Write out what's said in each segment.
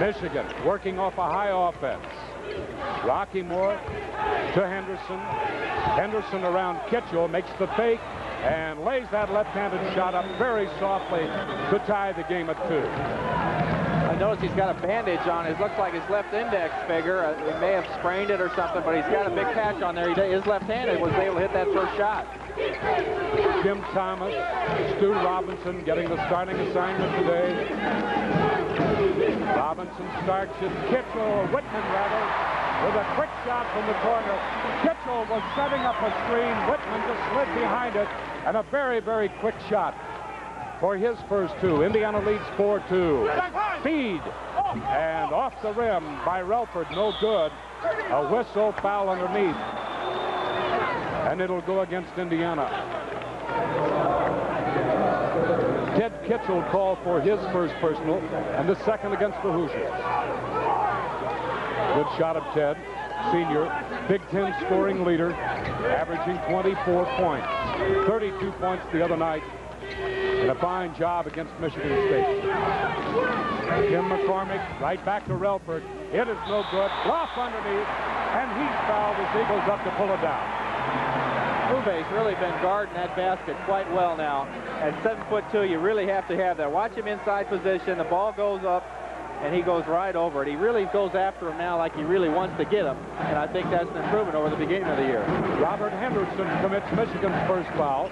Michigan working off a high offense. Rocky Moore to Henderson. Henderson around Kitchell, makes the fake and lays that left-handed shot up very softly to tie the game at 2. I notice he's got a bandage on his, looks like his left index finger. He may have sprained it or something, but he's got a big patch on there. He is left-handed, was able to hit that first shot. Jim Thomas, Stu Robinson getting the starting assignment today. Robinson starts it. Kitchell, Whitman rather, with a quick shot from the corner. Kitchell was setting up a screen. Whitman just slid behind it, and a very, very quick shot for his first 2. Indiana leads 4-2. Feed, and off the rim by Relford, no good. A whistle, foul underneath, and it'll go against Indiana. Ted Kitchell called for his first personal, and the second against the Hoosiers. Good shot of Ted, senior, Big Ten scoring leader, averaging 24 points, 32 points the other night, and a fine job against Michigan State. Jim McCormick right back to Relford. It is no good. Loft underneath, and he's fouled as he goes up to pull it down. Uwe's really been guarding that basket quite well now. At 7'2", you really have to have that. Watch him inside position. The ball goes up, and he goes right over it. He really goes after him now like he really wants to get him, and I think that's an improvement over the beginning of the year. Robert Henderson commits Michigan's first foul.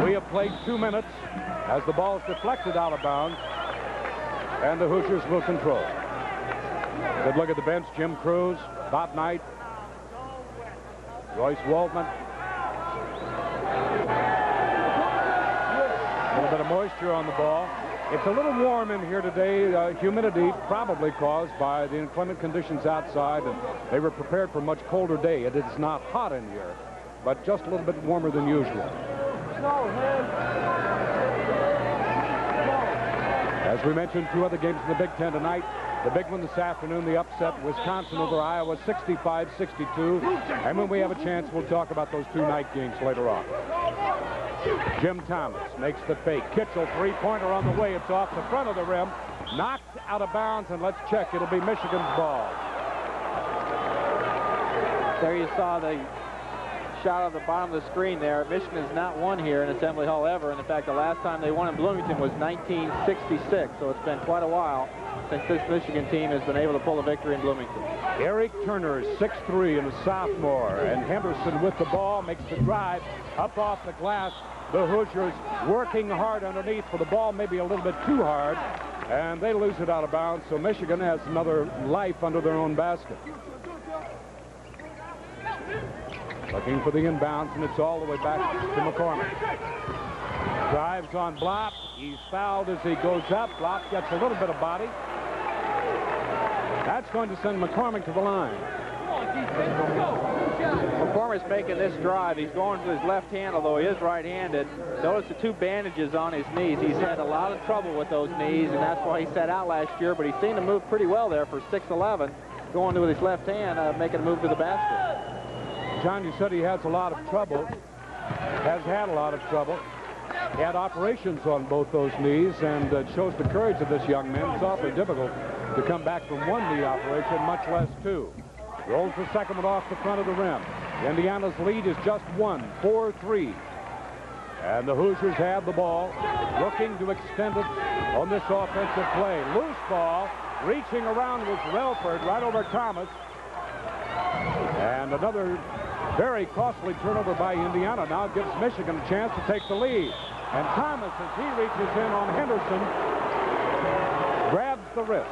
We have played 2 minutes as the ball is deflected out of bounds, and the Hoosiers will control. Good look at the bench. Jim Cruz, Bob Knight, Royce Waldman. A little bit of moisture on the ball. It's a little warm in here today. Humidity probably caused by the inclement conditions outside, and they were prepared for a much colder day. It is not hot in here, but just a little bit warmer than usual. As we mentioned, 2 other games in the Big Ten tonight. The big one this afternoon, the upset, Wisconsin over Iowa, 65-62. And when we have a chance, we'll talk about those 2 night games later on. Jim Thomas makes the fake. Kitchell, 3-pointer on the way. It's off the front of the rim. Knocked out of bounds, and let's check. It'll be Michigan's ball. There you saw the shot of the bottom of the screen there. Michigan has not won here in Assembly Hall ever. And in fact, the last time they won in Bloomington was 1966. So it's been quite a while since this Michigan team has been able to pull a victory in Bloomington. Eric Turner is 6'3" and a sophomore. And Henderson with the ball makes the drive up off the glass. The Hoosiers working hard underneath for the ball, maybe a little bit too hard. And they lose it out of bounds. So Michigan has another life under their own basket. Looking for the inbounds, and it's all the way back to McCormick. Drives on Blopp. He's fouled as he goes up. Blopp gets a little bit of body. That's going to send McCormick to the line. McCormick's making this drive. He's going to his left hand, although he is right-handed. Notice the 2 bandages on his knees. He's had a lot of trouble with those knees, and that's why he sat out last year, but he seemed to move pretty well there for 6'11", going to his left hand, making a move to the basket. John, you said he has a lot of trouble, has had a lot of trouble. He had operations on both those knees, and it shows the courage of this young man. It's awfully difficult to come back from 1 knee operation, much less 2. Rolls the second one off the front of the rim. Indiana's lead is just 1, 4-3. And the Hoosiers have the ball, looking to extend it on this offensive play. Loose ball, reaching around was Relford, right over Thomas. And another very costly turnover by Indiana now gives Michigan a chance to take the lead. And Thomas, as he reaches in on Henderson, grabs the wrist.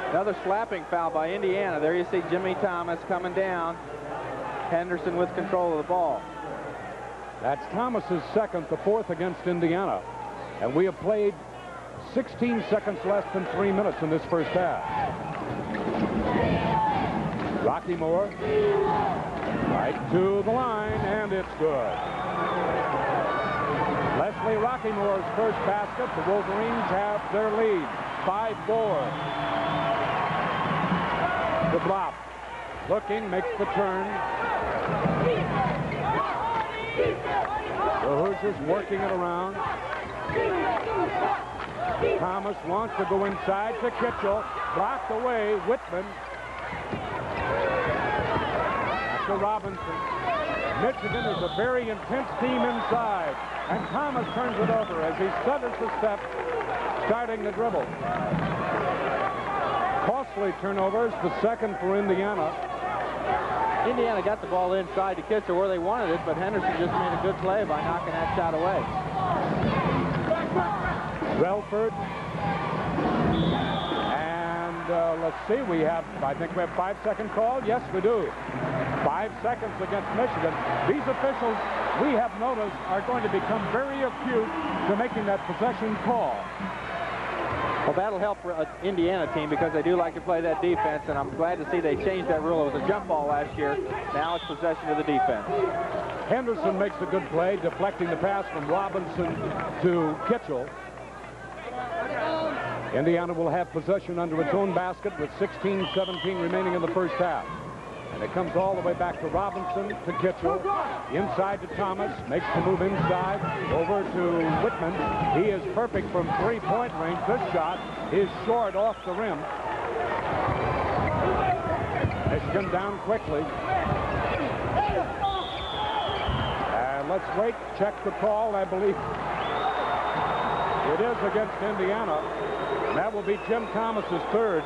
Another slapping foul by Indiana. There you see Jimmy Thomas coming down. Henderson with control of the ball. That's Thomas's second, the 4th against Indiana. And we have played 16 seconds less than 3 minutes in this first half. Rocky Moore, right to the line, and it's good. Leslie Rocky Moore's first basket. The Wolverines have their lead, 5-4. The Blopp, looking, makes the turn. The Hoosiers working it around. Thomas wants to go inside to Kitchell. Blocked away. Whitman. Back to Robinson. Michigan is a very intense team inside. And Thomas turns it over as he stutters the step, starting the dribble. Costly turnovers, the second for Indiana. Indiana got the ball inside to Kitchell where they wanted it, but Henderson just made a good play by knocking that shot away. Relford. And let's see, I think we have 5-second call. Yes, we do. 5 seconds against Michigan. These officials, we have noticed, are going to become very acute to making that possession call. Well, that'll help Indiana team because they do like to play that defense, and I'm glad to see they changed that rule. It was a jump ball last year. Now it's possession of the defense. Henderson makes a good play, deflecting the pass from Robinson to Kitchell. Indiana will have possession under its own basket with 16-17 remaining in the first half. And it comes all the way back to Robinson, to Kitchell, inside to Thomas, makes the move inside, over to Whitman. He is perfect from three-point range. This shot is short off the rim. Michigan down quickly. And let's wait, check the call. I believe it is against Indiana. And that will be Jim Thomas's third,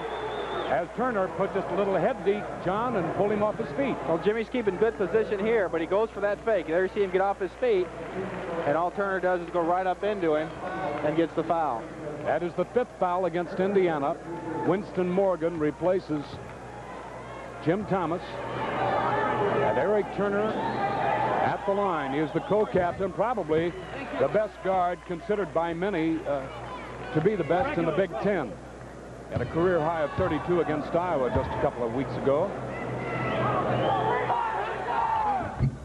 as Turner put just a little head deep, John, and pulled him off his feet. Well, Jimmy's keeping good position here, but he goes for that fake. There you see him get off his feet, and all Turner does is go right up into him and gets the foul. That is the 5th foul against Indiana. Winston Morgan replaces Jim Thomas. And Eric Turner at the line. He is the co-captain, probably the best guard, considered by many to be the best in the Big Ten. At a career high of 32 against Iowa just a couple of weeks ago.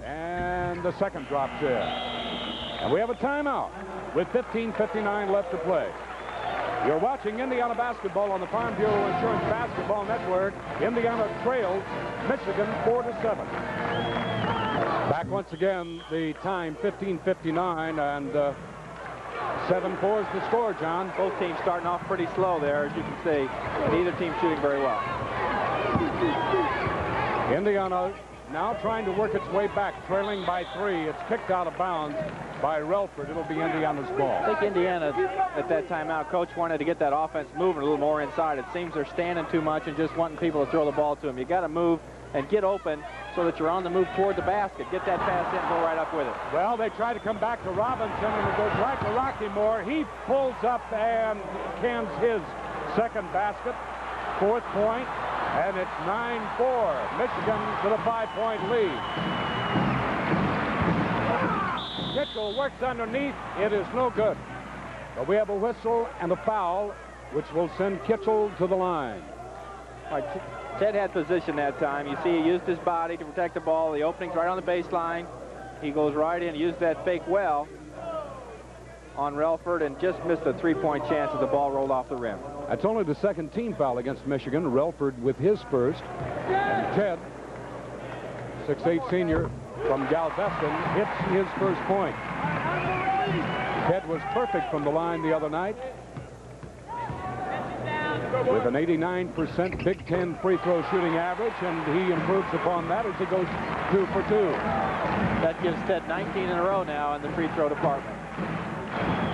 And the second drops in. And we have a timeout with 15:59 left to play. You're watching Indiana basketball on the Farm Bureau Insurance Basketball Network. Indiana trails Michigan 4-7. Back once again, the time 15:59, and 7-4 is the score, John. Both teams starting off pretty slow there, as you can see. Neither team shooting very well. Indiana now trying to work its way back, trailing by 3. It's kicked out of bounds by Relford. It'll be Indiana's ball. I think Indiana, at that timeout, coach wanted to get that offense moving a little more inside. It seems they're standing too much and just wanting people to throw the ball to them. You got to move and get open so that you're on the move toward the basket. Get that pass in, go right up with it. Well, they try to come back to Robinson, and it goes right to Rockymore. He pulls up and cans his second basket, 4th point, and it's 9-4. Michigan with a 5-point lead. Kitchell works underneath. It is no good. But we have a whistle and a foul, which will send Kitchell to the line. All right, Ted had position that time. You see he used his body to protect the ball. The opening's right on the baseline. He goes right in, used that fake well on Relford, and just missed a 3-point chance as the ball rolled off the rim. That's only the second team foul against Michigan. Relford with his first. And Ted, 6'8" senior from Galveston, hits his first point. Ted was perfect from the line the other night, with an 89% Big Ten free throw shooting average, and he improves upon that as he goes 2 for 2. That gives Ted 19 in a row now in the free throw department.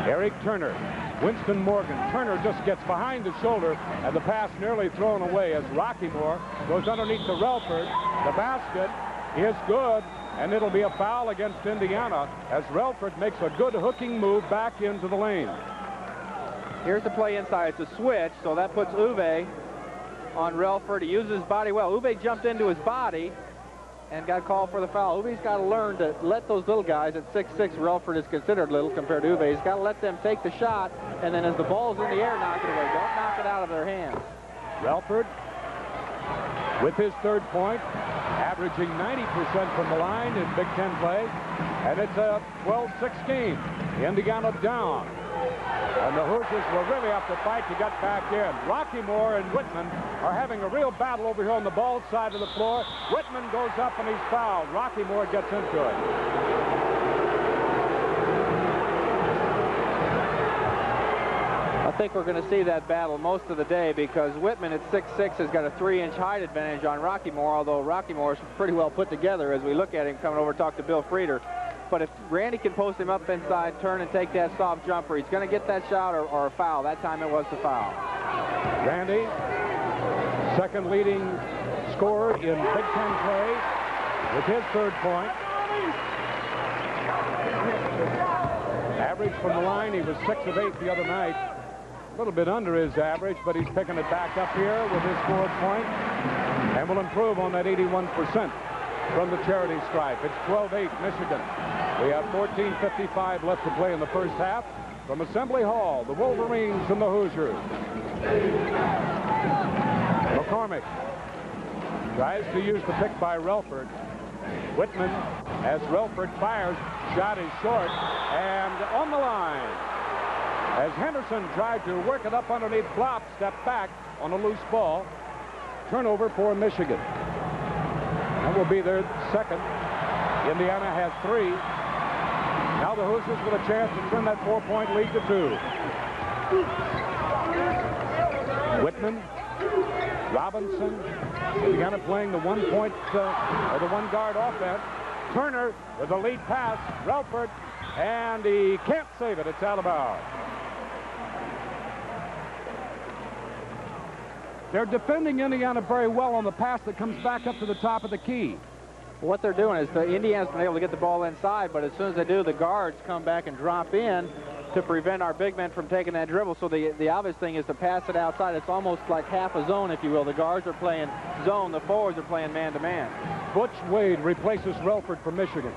Eric Turner, Winston Morgan. Turner just gets behind the shoulder, and the pass nearly thrown away as Rockymore goes underneath to Relford. The basket is good, and it'll be a foul against Indiana as Relford makes a good hooking move back into the lane. Here's the play inside. It's a switch, so that puts Uwe on Relford. He uses his body well. Uwe jumped into his body and got called for the foul. Uwe's got to learn to let those little guys at 6'6", Relford is considered little compared to Uwe. He's got to let them take the shot, and then as the ball's in the air, knock it away. Don't knock it out of their hands. Relford with his third point, averaging 90% from the line in Big Ten play, and it's a 12-6 game. Indiana down. And the Hoosiers will really have to fight to get back in. Rockymore and Whitman are having a real battle over here on the ball side of the floor. Whitman goes up and he's fouled. Rockymore gets into it. A think we're going to see that battle most of the day because Whitman at 6'6" has got a 3-inch height advantage on Rocky Moore, although Rocky Moore is pretty well put together as we look at him coming over to talk to Bill Frieder. But if Randy can post him up inside, turn and take that soft jumper, he's going to get that shot or a foul. That time it was the foul. Randy, second leading scorer in Big Ten play with his third point. Average from the line, he was 6 of 8 the other night. A little bit under his average, but he's picking it back up here with his fourth point and will improve on that 81% from the charity stripe. It's 12-8 Michigan. We have 14:55 left to play in the first half. From Assembly Hall, the Wolverines and the Hoosiers. McCormick tries to use the pick by Relford. Whitman, as Relford fires, shot is short and on the line. As Henderson tried to work it up underneath Flop, stepped back on a loose ball. Turnover for Michigan. That will be their second. Indiana has 3. Now the Hoosiers with a chance to turn that 4-point lead to 2. Whitman, Robinson, Indiana playing the 1-point or the 1-guard offense. Turner with a lead pass, Relford, and he can't save it. It's out of bounds. They're defending Indiana very well on the pass that comes back up to the top of the key. What they're doing is Indiana's been able to get the ball inside, but as soon as they do, the guards come back and drop in to prevent our big men from taking that dribble. So the obvious thing is to pass it outside. It's almost like half a zone, if you will. The guards are playing zone. The forwards are playing man-to-man. Butch Wade replaces Relford for Michigan.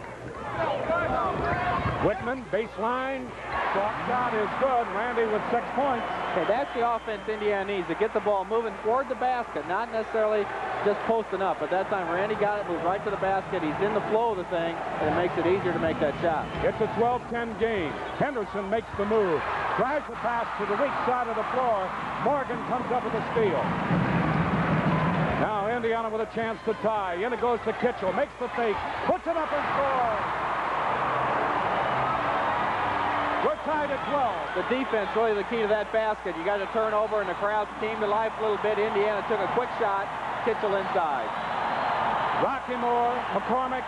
Whitman, baseline, shot is good. Randy with 6 points. Okay, that's the offense Indiana needs, to get the ball moving toward the basket, not necessarily just posting up. But that time Randy got it, moved right to the basket. He's in the flow of the thing, and it makes it easier to make that shot. It's a 12-10 game. Henderson makes the move, drives the pass to the weak side of the floor. Morgan comes up with a steal. Now Indiana with a chance to tie. In it goes to Kitchell, makes the fake, puts it up and scores. We're tied at 12. The defense really the key to that basket. You got a turnover and the crowd came to life a little bit. Indiana took a quick shot. Kitchell inside. Rocky Moore, McCormick,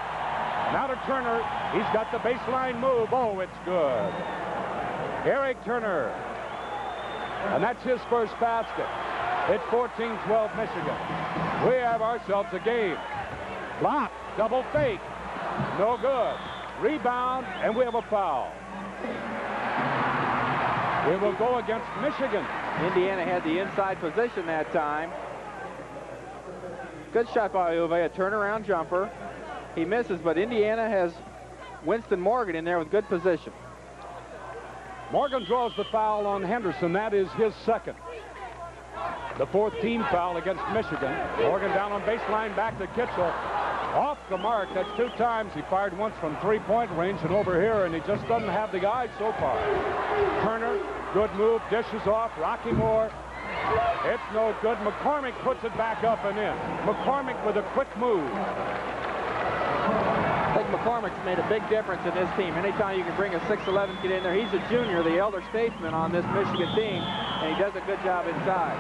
now to Turner. He's got the baseline move. Oh, it's good. Eric Turner. And that's his first basket. It's 14-12 Michigan. We have ourselves a game. Block, double fake. No good. Rebound, and we have a foul. We will go against Michigan. Indiana had the inside position that time. Good shot by Uwe, a turnaround jumper. He misses, but Indiana has Winston Morgan in there with good position. Morgan draws the foul on Henderson. That is his second. The 4th team foul against Michigan. Morgan down on baseline, back to Kitchell. Off the mark. That's 2 times. He fired once from 3-point range and over here, and he just doesn't have the eyes so far. Turner, good move, dishes off. Rocky Moore. It's no good. McCormick puts it back up and in. McCormick with a quick move. I think McCormick's made a big difference in this team. Anytime you can bring a 6'11" kid in there, he's a junior, the elder statesman on this Michigan team, and he does a good job inside.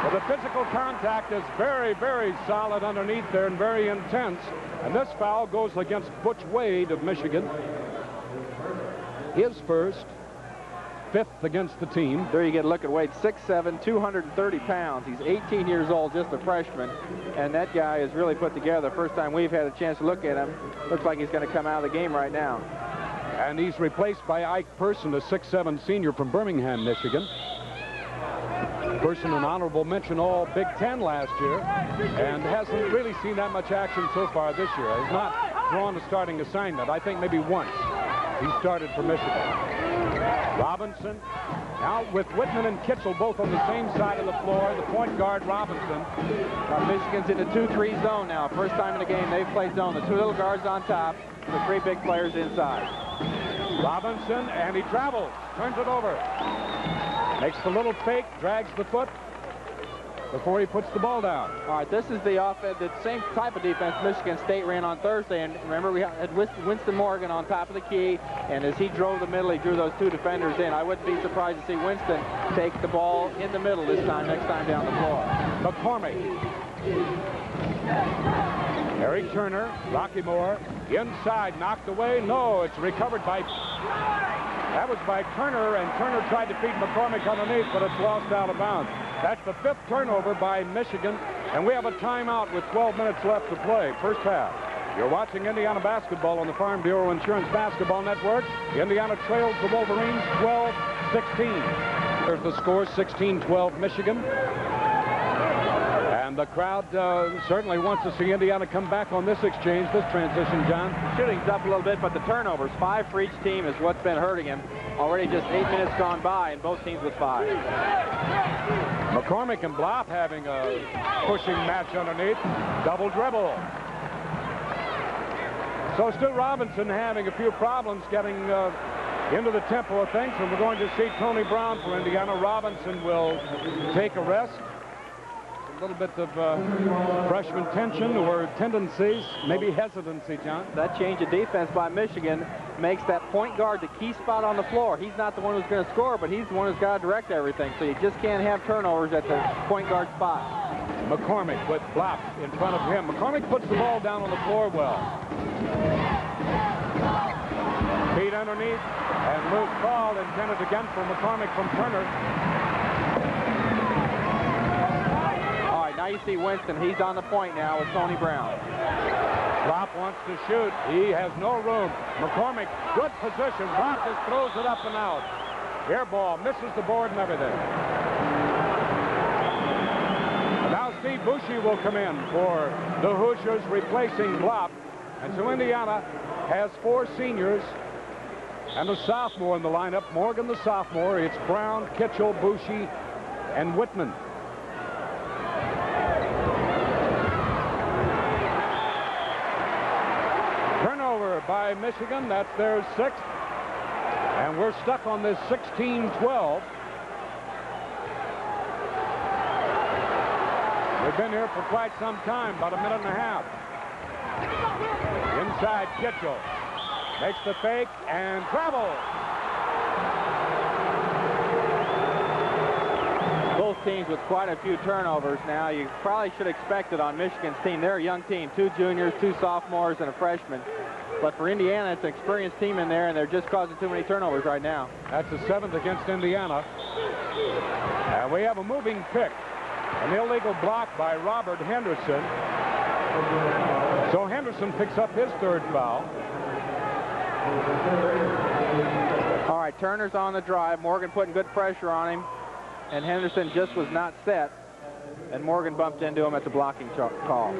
Well, the physical contact is very, very solid underneath there and very intense. And this foul goes against Butch Wade of Michigan. His first, 5th against the team. There you get a look at Wade, 6'7", 230 pounds. He's 18 years old, just a freshman. And that guy is really put together. First time we've had a chance to look at him. Looks like he's going to come out of the game right now. And he's replaced by Ike Person, a 6'7" senior from Birmingham, Michigan. Person an honorable mention all Big Ten last year and hasn't really seen that much action so far this year. He's not drawn a starting assignment. I think maybe once he started for Michigan. Robinson now with Whitman and Kitchell both on the same side of the floor. The point guard Robinson. Michigan's in the 2-3 zone now. First time in the game they've played zone. The 2 little guards on top, the 3 big players inside. Robinson, and he travels, turns it over. Makes the little fake, drags the foot. before he puts the ball down. All right, this is the offense, the same type of defense Michigan State ran on Thursday. And remember, we had Winston Morgan on top of the key, and as he drove the middle, he drew those 2 defenders in. I wouldn't be surprised to see Winston take the ball in the middle this time, next time down the floor. McCormick. Eric Turner, Rocky Moore, inside, knocked away. No, it's recovered by... That was by Turner, and Turner tried to feed McCormick underneath, but it's lost out of bounds. That's the 5th turnover by Michigan, and we have a timeout with 12 minutes left to play, first half. You're watching Indiana basketball on the Farm Bureau Insurance Basketball Network. Indiana trails the Wolverines 12-16. There's the score, 16-12 Michigan. And the crowd certainly wants to see Indiana come back on this exchange, this transition, John. Shooting's up a little bit, but the turnovers, 5 for each team, is what's been hurting him. Already just 8 minutes gone by, and both teams with 5. McCormick and Blopp having a pushing match underneath. Double dribble. So Stu Robinson having a few problems getting into the tempo of things, and we're going to see Tony Brown for Indiana. Robinson will take a rest. A little bit of freshman tension or tendencies, maybe hesitancy, John. That change of defense by Michigan makes that point guard the key spot on the floor. He's not the one who's going to score, but he's the one who's got to direct everything. So you just can't have turnovers at the point guard spot. McCormick with Blopp in front of him. McCormick puts the ball down on the floor well. Feet underneath, and loose ball intended again for McCormick from Turner. Now you see Winston. He's on the point now with Tony Brown. Blopp wants to shoot. He has no room. McCormick, good position. Blopp just throws it up and out. Air ball, misses the board and everything. And now Steve Bushy will come in for the Hoosiers, replacing Blopp. And so Indiana has 4 seniors and a sophomore in the lineup. Morgan, the sophomore. It's Brown, Kitchell, Bushy, and Whitman. By Michigan, that's their 6th, and we're stuck on this 16-12. We've been here for quite some time, about a minute and a half. Inside, Kitchell makes the fake and travels. Both teams with quite a few turnovers now. You probably should expect it on Michigan's team. They're a young team, 2 juniors, 2 sophomores, and a freshman. But for Indiana, it's an experienced team in there, and they're just causing too many turnovers right now. That's the 7th against Indiana. And we have a moving pick. An illegal block by Robert Henderson. So Henderson picks up his 3rd foul. All right, Turner's on the drive. Morgan putting good pressure on him. And Henderson just was not set. And Morgan bumped into him at the blocking call.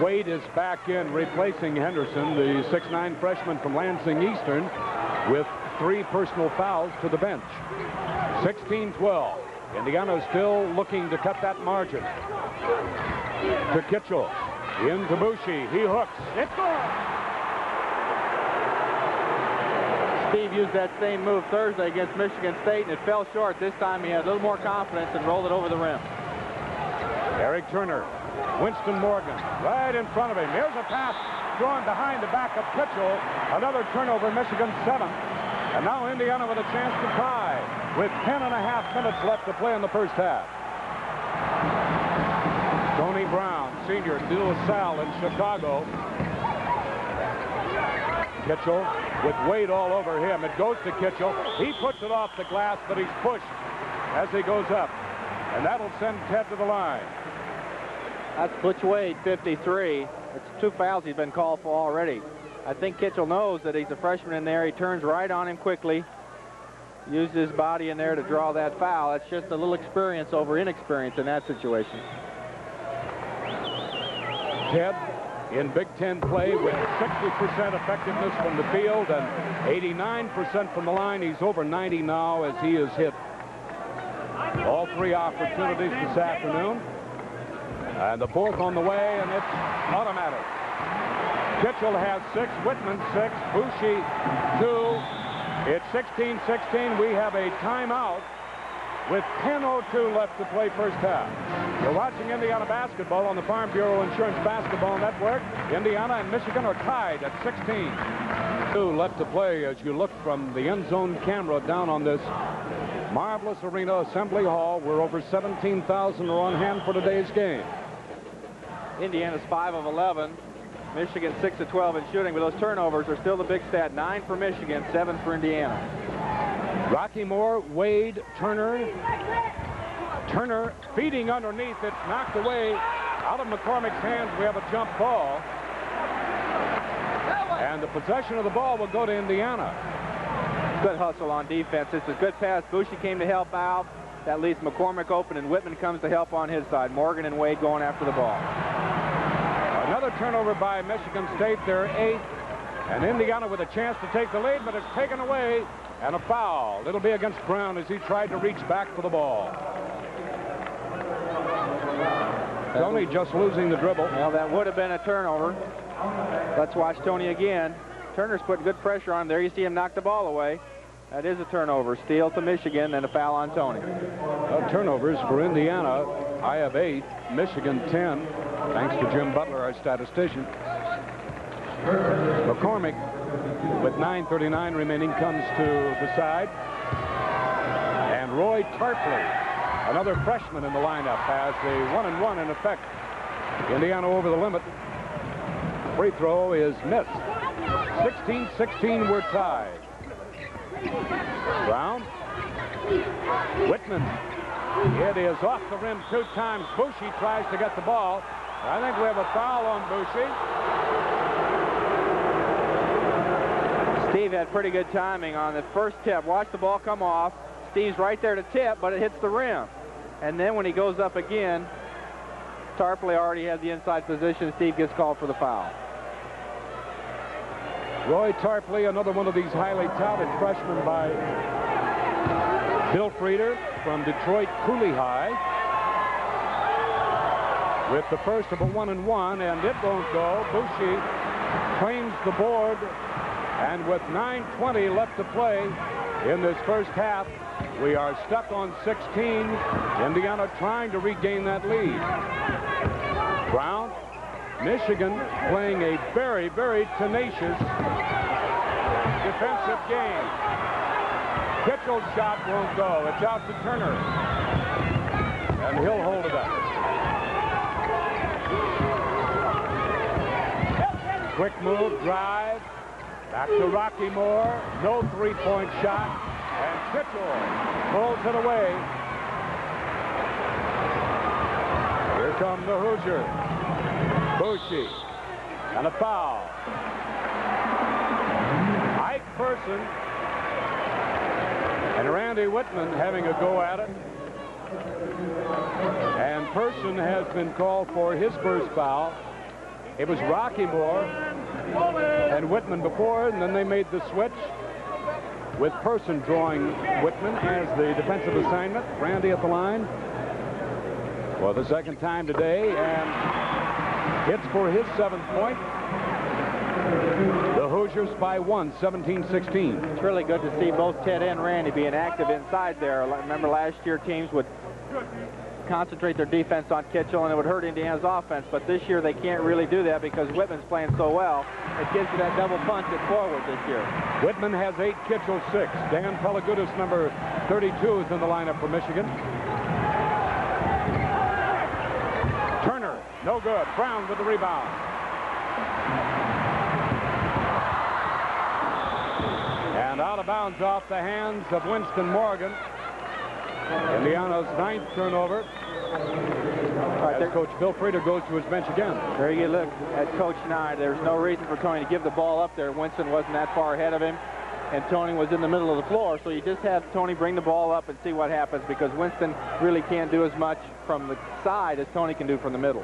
Wade is back in, replacing Henderson, the 6'9" freshman from Lansing Eastern, with 3 personal fouls to the bench. 16-12. Indiana still looking to cut that margin. To Kitchell. Into Bushy. He hooks. It's good. Steve used that same move Thursday against Michigan State, and it fell short. This time he had a little more confidence and rolled it over the rim. Eric Turner, Winston Morgan, right in front of him. Here's a pass drawn behind the back of Kitchell. Another turnover, Michigan 7. And now Indiana with a chance to tie with 10.5 minutes left to play in the first half. Tony Brown, senior, De La Salle in Chicago. Kitchell with Wade all over him. It goes to Kitchell. He puts it off the glass, but he's pushed as he goes up. And that'll send Ted to the line. That's Butch Wade, 53. It's 2 fouls he's been called for already. I think Kitchell knows that he's a freshman in there. He turns right on him quickly. Uses his body in there to draw that foul. That's just a little experience over inexperience in that situation. Ted in Big Ten play with 60% effectiveness from the field and 89% from the line. He's over 90 now as he has hit all 3 opportunities this afternoon. And the 4th on the way, and it's automatic. Kitchell has 6, Whitman 6, Bushy 2. It's 16-16. We have a timeout with 10:02 left to play first half. You're watching Indiana basketball on the Farm Bureau Insurance Basketball Network. Indiana and Michigan are tied at 16. 2 left to play as you look from the end zone camera down on this marvelous arena, Assembly Hall, where over 17,000 are on hand for today's game. Indiana's 5 of 11. Michigan 6 of 12 in shooting, but those turnovers are still the big stat. 9 for Michigan, 7 for Indiana. Rocky Moore, Wade, Turner. Turner feeding underneath. It's knocked away out of McCormick's hands. We have a jump ball. And the possession of the ball will go to Indiana. Good hustle on defense. It's a good pass. Bushy came to help out. That leaves McCormick open, and Whitman comes to help on his side. Morgan and Wade going after the ball. Another turnover by Michigan State, their 8th. And Indiana with a chance to take the lead, but it's taken away. And a foul. It'll be against Brown as he tried to reach back for the ball. Tony just losing the dribble. Well, that would have been a turnover. Let's watch Tony again. Turner's putting good pressure on him there. You see him knock the ball away. That is a turnover. Steal to Michigan and a foul on Tony. Turnovers for Indiana. I have 8. Michigan 10. Thanks to Jim Butler, our statistician. McCormick, with 9:39 remaining, comes to the side. And Roy Tarpley, another freshman in the lineup, has a 1-and-1 in effect. Indiana over the limit. Free throw is missed. 16-16, we're tied. Brown. Whitman. It is off the rim 2 times. Bushy tries to get the ball. I think we have a foul on Bushy. Steve had pretty good timing on the first tip. Watch the ball come off. Steve's right there to tip, but it hits the rim. And then when he goes up again, Tarpley already has the inside position. Steve gets called for the foul. Roy Tarpley, another one of these highly touted freshmen by Bill Frieder from Detroit Cooley High. With the first of a 1-and-1, and it won't go. Bushy claims the board, and with 9:20 left to play in this first half, we are stuck on 16. Indiana trying to regain that lead. Brown. Michigan playing a very, very tenacious defensive game. Kitchell's shot won't go. It's out to Turner. And he'll hold it up. Quick move, drive. Back to Rocky Moore. No three-point shot. And Kitchell pulls it away. Here come the Hoosiers. Bushy, and a foul. Ike Person and Randy Whitman having a go at it. And Person has been called for his first foul. It was Rocky Moore and Whitman before, and then they made the switch with Person drawing Whitman as the defensive assignment. Randy at the line for the second time today, and hits for his 7th point. The Hoosiers by 1, 17-16. It's really good to see both Ted and Randy being active inside there. Remember last year teams would concentrate their defense on Kitchell and it would hurt Indiana's offense, but this year they can't really do that because Whitman's playing so well. It gives you that double punch at forward this year. Whitman has 8, Kitchell 6. Dan Pelagudis, number 32, is in the lineup for Michigan. Turner, no good. Brown with the rebound. And out of bounds off the hands of Winston Morgan. Indiana's 9th turnover. As Coach Bill Frieder goes to his bench again. There you look at Coach Nye. There's no reason for Tony to give the ball up there. Winston wasn't that far ahead of him, and Tony was in the middle of the floor. So you just have Tony bring the ball up and see what happens, because Winston really can't do as much from the side as Tony can do from the middle.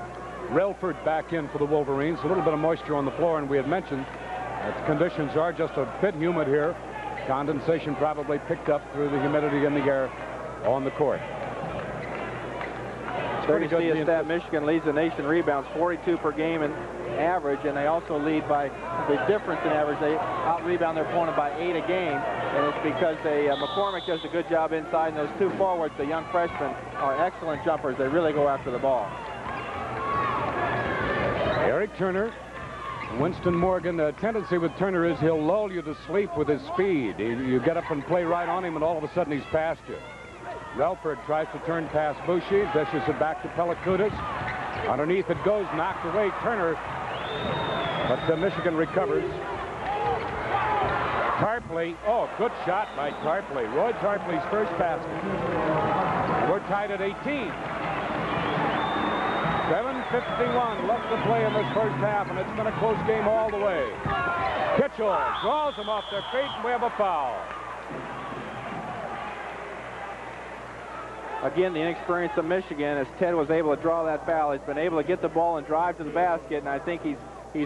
Relford back in for the Wolverines. A little bit of moisture on the floor, and we had mentioned that the conditions are just a bit humid here. Condensation probably picked up through the humidity in the air on the court. It's pretty good to see that Michigan leads the nation rebounds, 42 per game, and average, and they also lead by the difference in average. They out-rebound their opponent by 8 a game, and it's because McCormick does a good job inside, and those two forwards, the young freshmen, are excellent jumpers. They really go after the ball. Eric Turner, Winston Morgan. The tendency with Turner is he'll lull you to sleep with his speed. You get up and play right on him, and all of a sudden he's past you. Relford tries to turn past Bushy, dishes it back to Pelikutis. Underneath it goes, knocked away. Turner, but Michigan recovers. Tarpley, oh, good shot by Tarpley. Roy Tarpley's first basket. We're tied at 18. 7:51 left to play in this first half, and it's been a close game all the way. Kitchell draws them off their feet, and we have a foul. Again, the inexperience of Michigan, as Ted was able to draw that foul. He's been able to get the ball and drive to the basket, and I think he's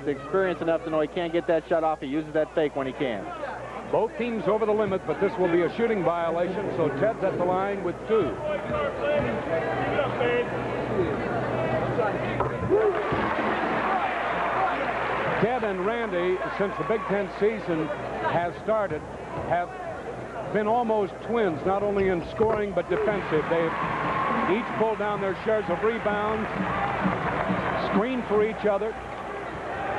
experienced enough to know he can't get that shot off. He uses that fake when he can. Both teams over the limit, but this will be a shooting violation, so Ted's at the line with 2. Ted and Randy, since the Big Ten season has started, have been almost twins, not only in scoring but defensive. They've each pulled down their shares of rebounds, screened for each other,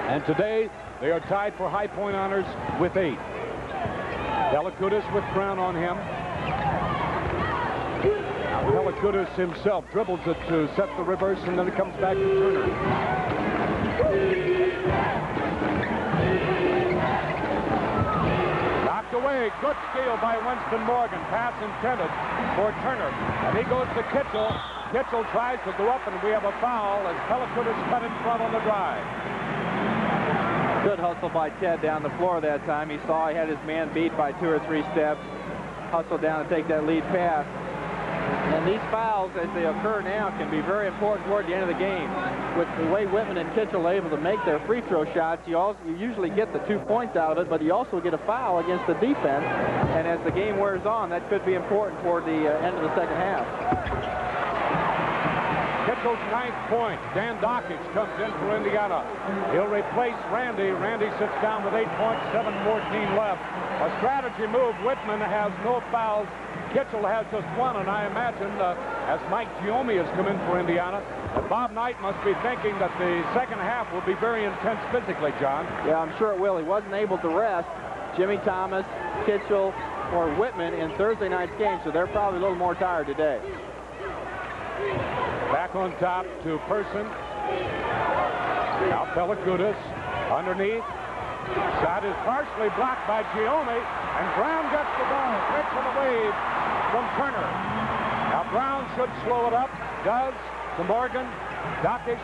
and today they are tied for high point honors with 8. Pelikutis with Brown on him. Now Pelikutis himself dribbles it to set the reverse, and then it comes back to Turner. Knocked away. Good steal by Winston Morgan. Pass intended for Turner. And he goes to Kitchell. Kitchell tries to go up, and we have a foul as Pelikutis cut in front on the drive. Good hustle by Ted down the floor that time. He saw he had his man beat by 2 or 3 steps. Hustled down and take that lead pass. And these fouls, as they occur now, can be very important toward the end of the game. With the way Whitman and Kitchell are able to make their free throw shots, you usually get the 2 points out of it, but you also get a foul against the defense. And as the game wears on, that could be important toward the end of the second half. Kitchell's 9th point. Dan Dockage comes in for Indiana. He'll replace Randy. Randy sits down with 8 points, 7:14 left. A strategy move. Whitman has no fouls. Kitchell has just 1, and I imagine as Mike Giommi has come in for Indiana, Bob Knight must be thinking that the second half will be very intense physically, John. Yeah, I'm sure it will. He wasn't able to rest Jimmy Thomas, Kitchell, or Whitman in Thursday night's game, so they're probably a little more tired today. Back on top to Person. Now Pelikutis underneath. Shot is partially blocked by Giommi, and Brown gets the ball. Quick for the wave from Turner. Now Brown should slow it up. Does to Morgan. Dockage.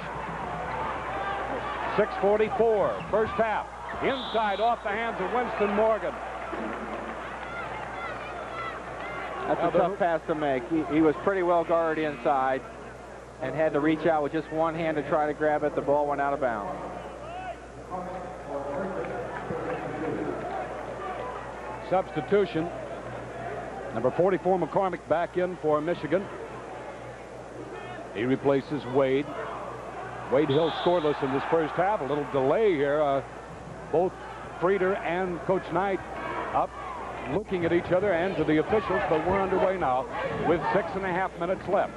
6:44. First half. Inside off the hands of Winston Morgan. That's a tough pass to make. He was pretty well guarded inside and had to reach out with just one hand to try to grab it. The ball went out of bounds. Substitution. Number 44, McCormick, back in for Michigan. He replaces Wade. Wade Hill scoreless in this first half. A little delay here. Both Frieder and Coach Knight up looking at each other and to the officials, but we're underway now with 6.5 minutes left.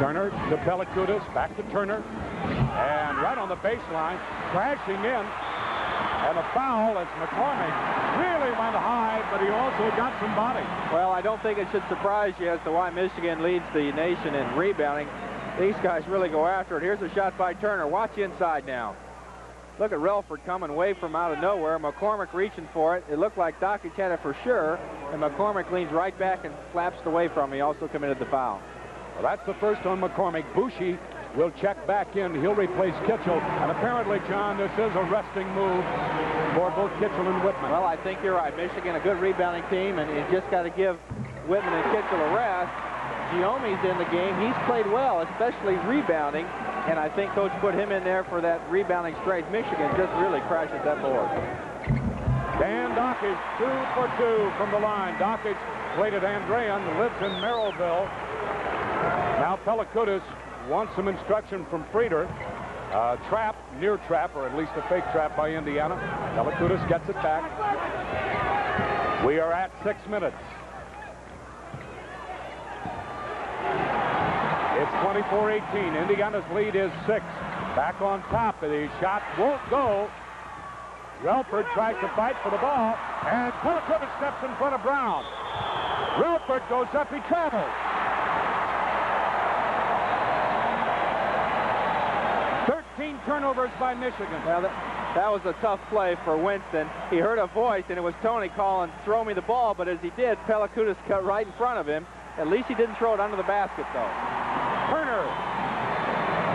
Turner to Pelikutis, back to Turner, and right on the baseline, crashing in, and a foul as McCormick really went high, but he also got some body. Well, I don't think it should surprise you as to why Michigan leads the nation in rebounding. These guys really go after it. Here's a shot by Turner. Watch inside now. Look at Relford coming away from out of nowhere. McCormick reaching for it. It looked like Dockage had it for sure, and McCormick leans right back and flaps away from him. He also committed the foul. Well, that's the first on McCormick. Bushy will check back in. He'll replace Kitchell. And apparently, John, this is a resting move for both Kitchell and Whitman. Well, I think you're right. Michigan, a good rebounding team, and you just got to give Whitman and Kitchell a rest. Giommi's in the game. He's played well, especially rebounding, and I think Coach put him in there for that rebounding strength. Michigan just really crashes that board. Dan Dockage, 2 for 2 from the line. Dockage played at Andrean, lives in Merrillville. Now Pelikutis wants some instruction from Frieder. trap, near trap, or at least a fake trap by Indiana. Pelakoutas gets it back. We are at 6 minutes. It's 24-18. Indiana's lead is 6. Back on top. The shot won't go. Relford tries to fight for the ball, and Pelakoutas steps in front of Brown. Relford goes up. He travels. 13 turnovers by Michigan. Well, that was a tough play for Winston. He heard a voice, and it was Tony calling, "Throw me the ball," but as he did, Pelakoutas cut right in front of him. At least he didn't throw it under the basket, though. Turner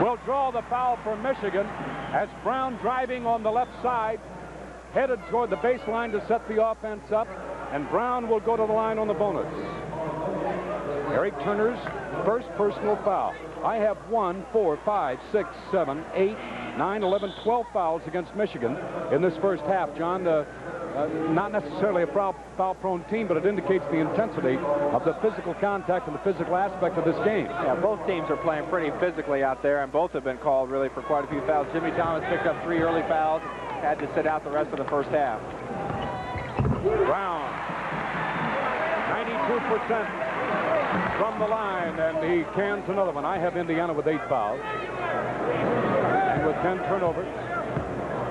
will draw the foul for Michigan as Brown, driving on the left side, headed toward the baseline to set the offense up, and Brown will go to the line on the bonus. Eric Turner's first personal foul. I have 1, 4, 5, 6, 7, 8, 9, 11, 12 fouls against Michigan in this first half, John. Not necessarily a foul-prone team, but it indicates the intensity of the physical contact and the physical aspect of this game. Yeah, both teams are playing pretty physically out there, and both have been called really for quite a few fouls. Jimmy Thomas picked up 3 early fouls, had to sit out the rest of the first half. Brown, 92% from the line, and he cans another one. I have Indiana with 8 fouls and with 10 turnovers.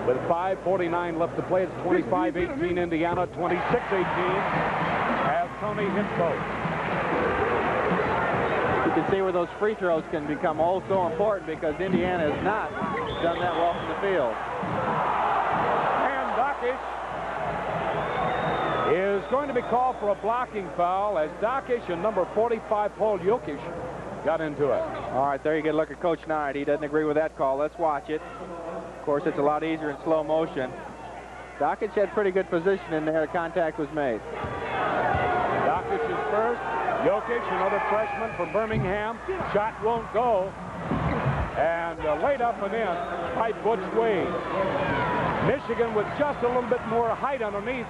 With 5:49 left to play, it's 25-18 Indiana, 26-18 as Tony hits both. You can see where those free throws can become oh so important because Indiana has not done that well from the field. And Dakish is going to be called for a blocking foul as Dakish and number 45, Paul Jokic, got into it. All right, there you get a look at Coach Knight. He doesn't agree with that call. Let's watch it. Of course, it's a lot easier in slow motion. Dakic had pretty good position in there. Contact was made. Dakic is first. Jokic, another freshman from Birmingham. Shot won't go. And laid up and in by Butch Wade. Michigan with just a little bit more height underneath.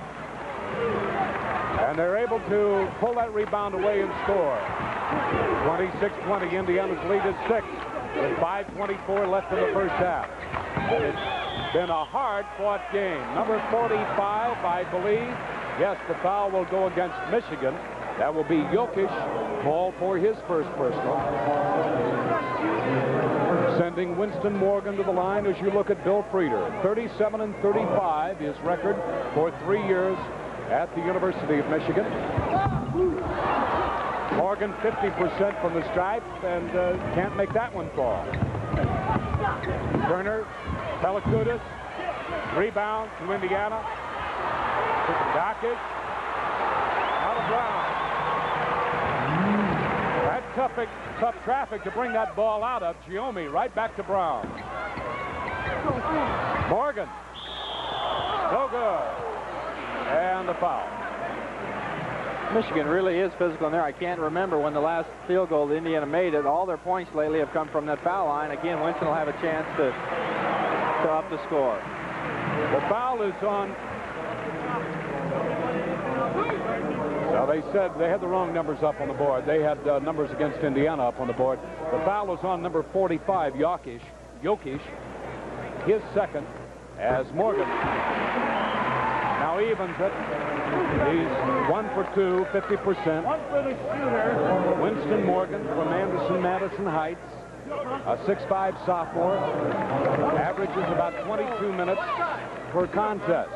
And they're able to pull that rebound away and score. 26-20. Indiana's lead is 6 with 5:24 left in the first half. It's been a hard-fought game. Number 45, I believe. Yes, the foul will go against Michigan. That will be Jokic, called for his first personal. Sending Winston Morgan to the line as you look at Bill Frieder. 37-35, his record for 3 years at the University of Michigan. Morgan 50% from the stripe and can't make that one fall. Turner, Pelakoutas, rebound to Indiana. Dakic, out of Brown. That's tough traffic to bring that ball out of. Giomi right back to Brown. Morgan, so good. And the foul. Michigan really is physical in there. I can't remember when the last field goal Indiana made it. All their points lately have come from that foul line. Again, Winston will have a chance to up the score. The foul is on. Well, they said they had the wrong numbers up on the board. They had numbers against Indiana up on the board. The foul is on number 45, Jokic, his second, as Morgan now evens it. He's 1 for 2, 50%. Winston Morgan from Madison Heights, a 6'5" sophomore, averages about 22 minutes per contest.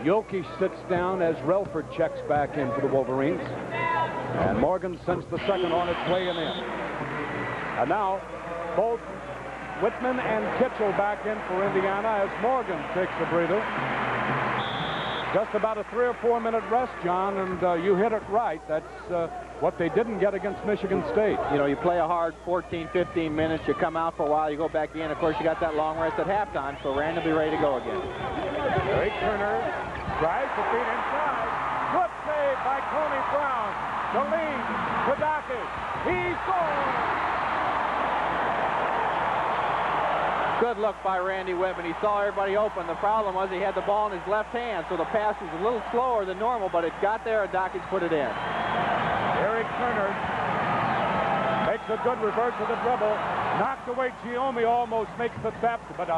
Jokic sits down as Relford checks back in for the Wolverines. And Morgan sends the second on its way and in. And now, both Whitman and Kitchell back in for Indiana as Morgan takes a breather. Just about a 3 or 4 minute rest, John, and you hit it right. That's what they didn't get against Michigan State. You know, you play a hard 14, 15 minutes, you come out for a while, you go back in. Of course, you got that long rest at halftime, so Rand will be ready to go again. Eric Turner drives the feet inside. Good save by Tony Brown. The lead to Dakic. He scores! Good look by Randy Whitman. He saw everybody open. The problem was he had the ball in his left hand, so the pass was a little slower than normal, but it got there and Dakic put it in. Eric Turner makes a good reverse of the dribble. Knocked away. Giome almost makes the theft, but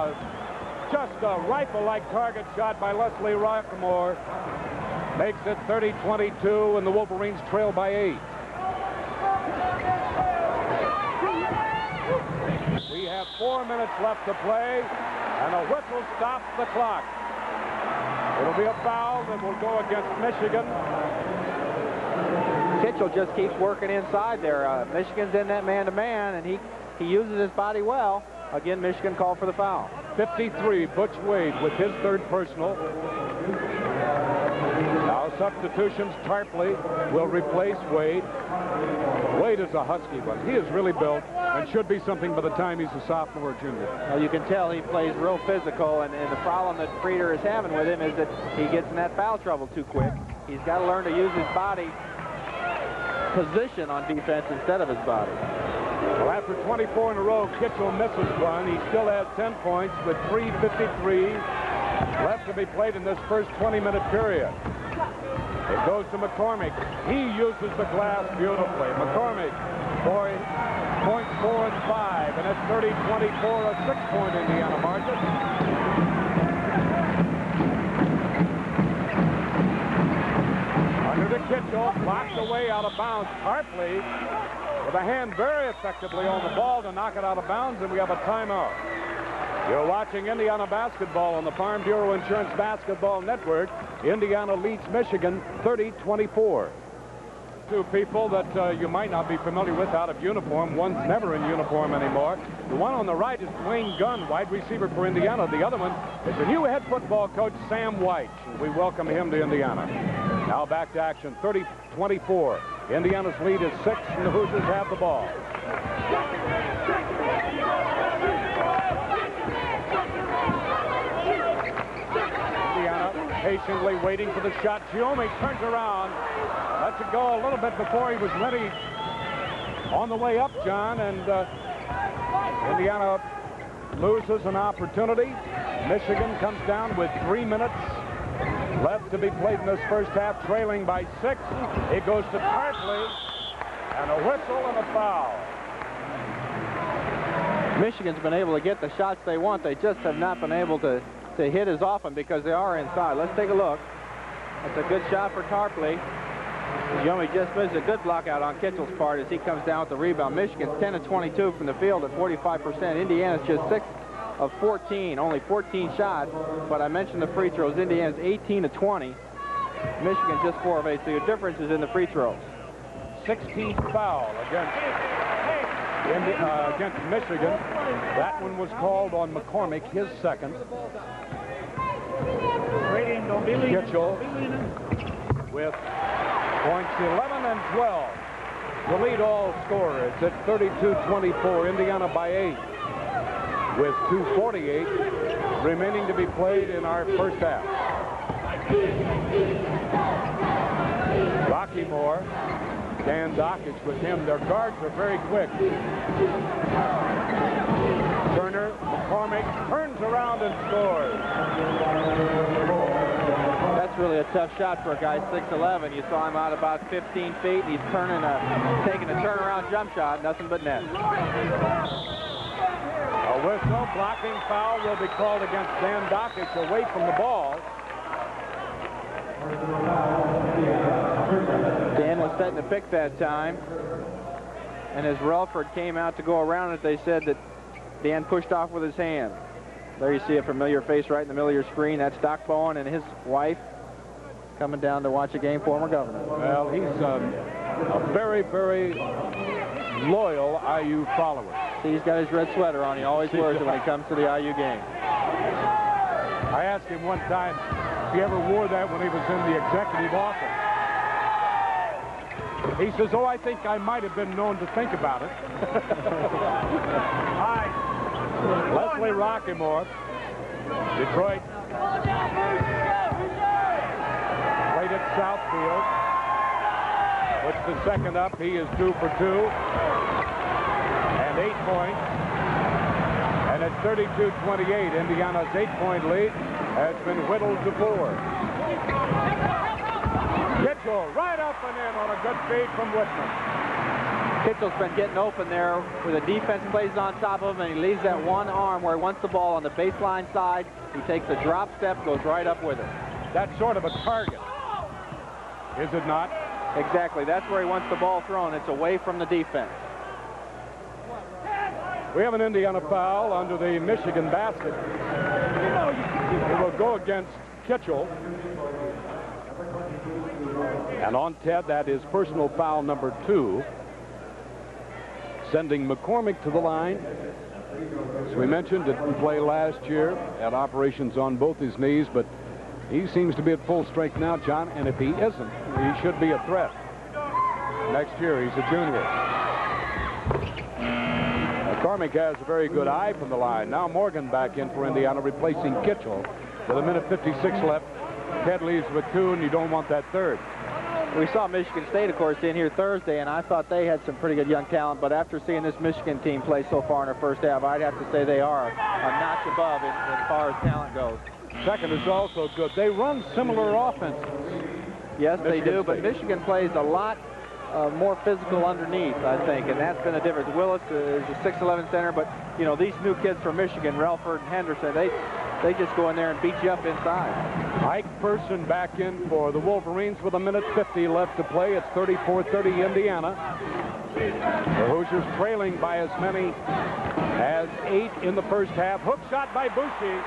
just a rifle-like target shot by Leslie Rockmore makes it 30-22, and the Wolverines trail by 8. We have 4 minutes left to play, and a whistle stops the clock. It'll be a foul that will go against Michigan. Kitchell just keeps working inside there. Michigan's in that man-to-man, and he uses his body well. Again, Michigan called for the foul. 53, Butch Wade with his third personal. Now substitutions. Tarpley will replace Wade. Wade is a husky, but he is really built and should be something by the time he's a sophomore or junior. Well, you can tell he plays real physical, and the problem that Frieder is having with him is that he gets in that foul trouble too quick. He's got to learn to use his body position on defense instead of his body. Well, after 24 in a row, Kitchell misses one. He still has 10 points with 3:53 left to be played in this first 20-minute period. It goes to McCormick. He uses the glass beautifully. McCormick, points 4 and 5, and it's 30-24, a 6-point Indiana margin. Under to Kitchell, blocked away out of bounds. Tarpley with a hand very effectively on the ball to knock it out of bounds, and we have a timeout. You're watching Indiana basketball on the Farm Bureau Insurance Basketball Network. Indiana leads Michigan 30-24. Two people that you might not be familiar with out of uniform. One's never in uniform anymore. The one on the right is Dwayne Gunn, wide receiver for Indiana. The other one is the new head football coach, Sam White. We welcome him to Indiana. Now back to action, 30-24. Indiana's lead is 6, and the Hoosiers have the ball. Indiana patiently waiting for the shot. Giome turns around, lets it go a little bit before he was ready on the way up, John, and Indiana loses an opportunity. Michigan comes down with 3 minutes left to be played in this first half, trailing by 6. It goes to Tarpley, and a whistle and a foul. Michigan's been able to get the shots they want. They just have not been able to hit as often because they are inside. Let's take a look. That's a good shot for Tarpley. Giome just missed a good block out on Kitchell's part as he comes down with the rebound. Michigan's 10 of 22 from the field at 45%. Indiana's just 6 of 14, only 14 shots. But I mentioned the free throws. Indiana's 18 of 20. Michigan just 4 of 8. So your difference is in the free throws. 16th foul against Michigan. That one was called on McCormick, his second. Kitchell with points 11 and 12. The lead all scorers at 32-24. Indiana by 8 with 2:48 remaining to be played in our first half. Rockymore, Dan Dockage with him. Their guards are very quick. Turner, McCormick turns around and scores. That's really a tough shot for a guy 6'11". You saw him out about 15 feet. And he's taking a turnaround jump shot. Nothing but net. A whistle, blocking foul will be called against Dan Dockage away from the ball. Dan was setting the pick that time, and as Relford came out to go around it, they said that Dan pushed off with his hand. There you see a familiar face right in the middle of your screen. That's Doc Bowen and his wife coming down to watch a game, former governor. Well, he's a very, very loyal IU follower. See, he's got his red sweater on. He always wears it when he comes to the IU game. I asked him one time if he ever wore that when he was in the executive office. He says, oh, I think I might have been known to think about it. Hi. Leslie Rockymore, Detroit. Played at Southfield. Puts the second up. He is 2 for 2. And 8 points. And at 32-28, Indiana's 8-point lead has been whittled to 4. Kitchell right up and in on a good feed from Whitman. Kitchell's been getting open there where the defense plays on top of him, and he leaves that one arm where he wants the ball on the baseline side. He takes a drop step, goes right up with it. That's sort of a target, is it not? Exactly. That's where he wants the ball thrown. It's away from the defense. We have an Indiana foul under the Michigan basket. It will go against Kitchell. And on Ted, that is personal foul number 2. Sending McCormick to the line. As we mentioned, didn't play last year, had operations on both his knees, but he seems to be at full strength now, John, and if he isn't, he should be a threat. Next year, he's a junior. McCormick has a very good eye from the line. Now Morgan back in for Indiana, replacing Kitchell. With 1:56 left, Ted leaves with 2, and you don't want that third. We saw Michigan State, of course, in here Thursday, and I thought they had some pretty good young talent, but after seeing this Michigan team play so far in the first half, I'd have to say they are a notch above as far as talent goes. Second is also good. They run similar offenses. Yes, they do, State. but Michigan plays a lot more physical underneath, I think, and that's been the difference. Willis is a 6'11" center, but, you know, these new kids from Michigan, Relford and Henderson, they just go in there and beat you up inside. Ike Person back in for the Wolverines with 1:50 left to play. It's 34-30 Indiana. The Hoosiers trailing by as many as 8 in the first half. Hook shot by Bushi.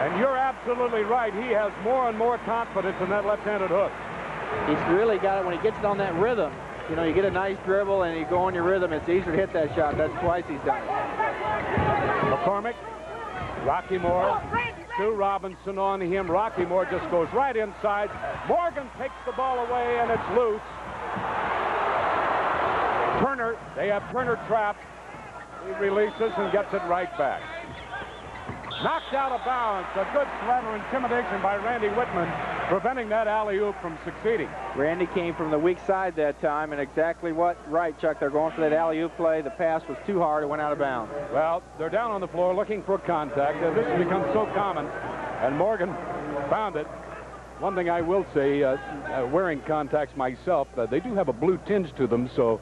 And you're absolutely right. He has more and more confidence in that left-handed hook. He's really got it when he gets it on that rhythm. You know, you get a nice dribble and you go on your rhythm. It's easier to hit that shot. That's twice he's done it. McCormick, Rocky Moore, to Robinson on him. Rocky Moore just goes right inside. Morgan takes the ball away and it's loose. Turner, they have Turner trapped. He releases and gets it right back. Knocked out of bounds. A good threat or intimidation by Randy Whitman, preventing that alley-oop from succeeding. Randy came from the weak side that time, and exactly right, Chuck. They're going for that alley-oop play. The pass was too hard. It went out of bounds. Well, they're down on the floor looking for contact. This has become so common, and Morgan found it. One thing I will say, wearing contacts myself, they do have a blue tinge to them, so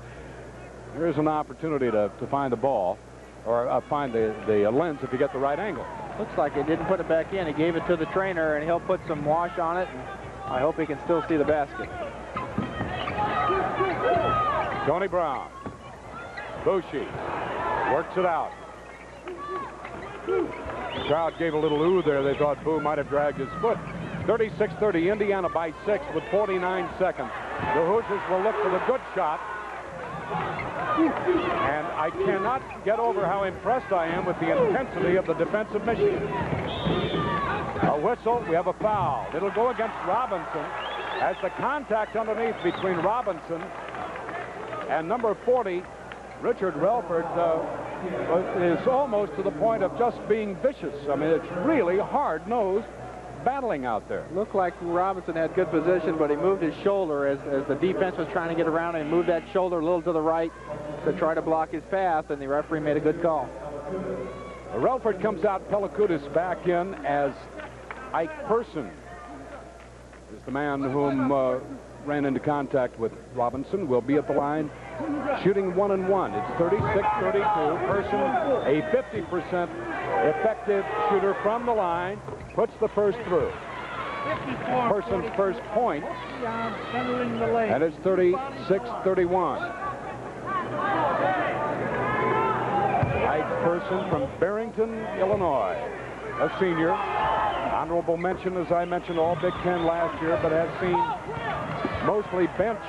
there is an opportunity to find the ball, or find the lens if you get the right angle. Looks like he didn't put it back in. He gave it to the trainer, and he'll put some wash on it, and I hope he can still see the basket. Tony Brown. Bushi works it out. The crowd gave a little ooh there. They thought Boo might have dragged his foot. 36-30, Indiana by 6 with 49 seconds. The Hoosiers will look for the good shot. And I cannot get over how impressed I am with the intensity of the defense of Michigan. A whistle, we have a foul. It'll go against Robinson as the contact underneath between Robinson and number 40, Richard Relford, is almost to the point of just being vicious. I mean, it's really hard-nosed battling out there. Looked like Robinson had good position, but he moved his shoulder as the defense was trying to get around him. He moved that shoulder a little to the right to try to block his path, and the referee made a good call. Relford comes out. Pellicudis back in as Ike Person is the man whom ran into contact with Robinson. Will be at the line shooting 1-1. It's 36-32. Person, a 50% effective shooter from the line, puts the first through. Person's first point, and it's 36-31. Ike Person from Barrington, Illinois, a senior. Honorable mention, as I mentioned, all Big Ten last year, but has seen mostly bench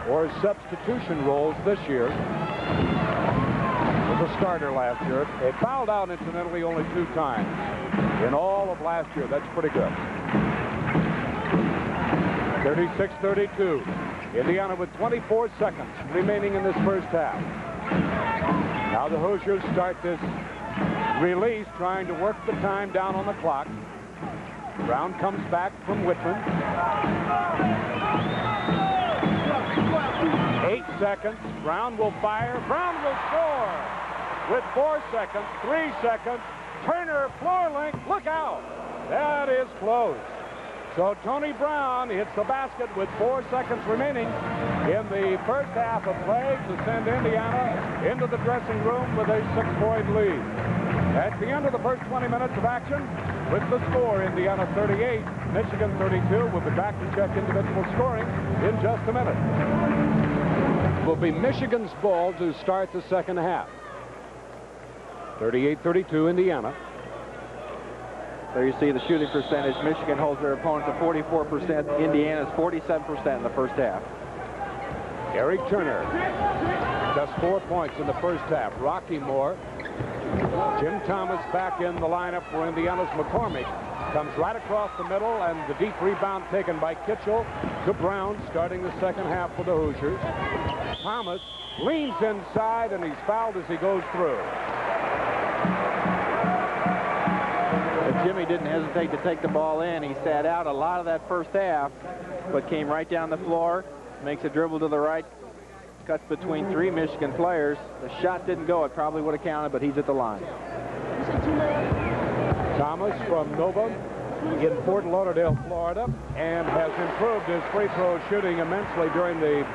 or substitution roles this year. Was a starter last year. They fouled out, incidentally, only 2 times in all of last year. That's pretty good. 36-32. Indiana with 24 seconds remaining in this first half. Now the Hoosiers start this release, trying to work the time down on the clock. Brown comes back from Whitman. 8 seconds. Brown will fire. Brown will score with 4 seconds, 3 seconds. Turner, floor length. Look out. That is close. So Tony Brown hits the basket with 4 seconds remaining in the first half of play to send Indiana into the dressing room with a 6-point lead. At the end of the first 20 minutes of action, with the score, Indiana 38, Michigan 32. We'll be back to check individual scoring in just a minute. It will be Michigan's ball to start the second half. 38-32 Indiana. There you see the shooting percentage. Michigan holds their opponent to 44%. Indiana's 47% in the first half. Eric Turner, just 4 points in the first half. Rocky Moore. Jim Thomas back in the lineup for Indiana's McCormick. Comes right across the middle, and the deep rebound taken by Kitchell to Brown, starting the second half for the Hoosiers. Thomas leans inside, and he's fouled as he goes through. Jimmy didn't hesitate to take the ball in. He sat out a lot of that first half, but came right down the floor, makes a dribble to the right, cuts between 3 Michigan players. The shot didn't go. It probably would have counted, but he's at the line. Thomas from Nova in Fort Lauderdale, Florida, and has improved his free throw shooting immensely during the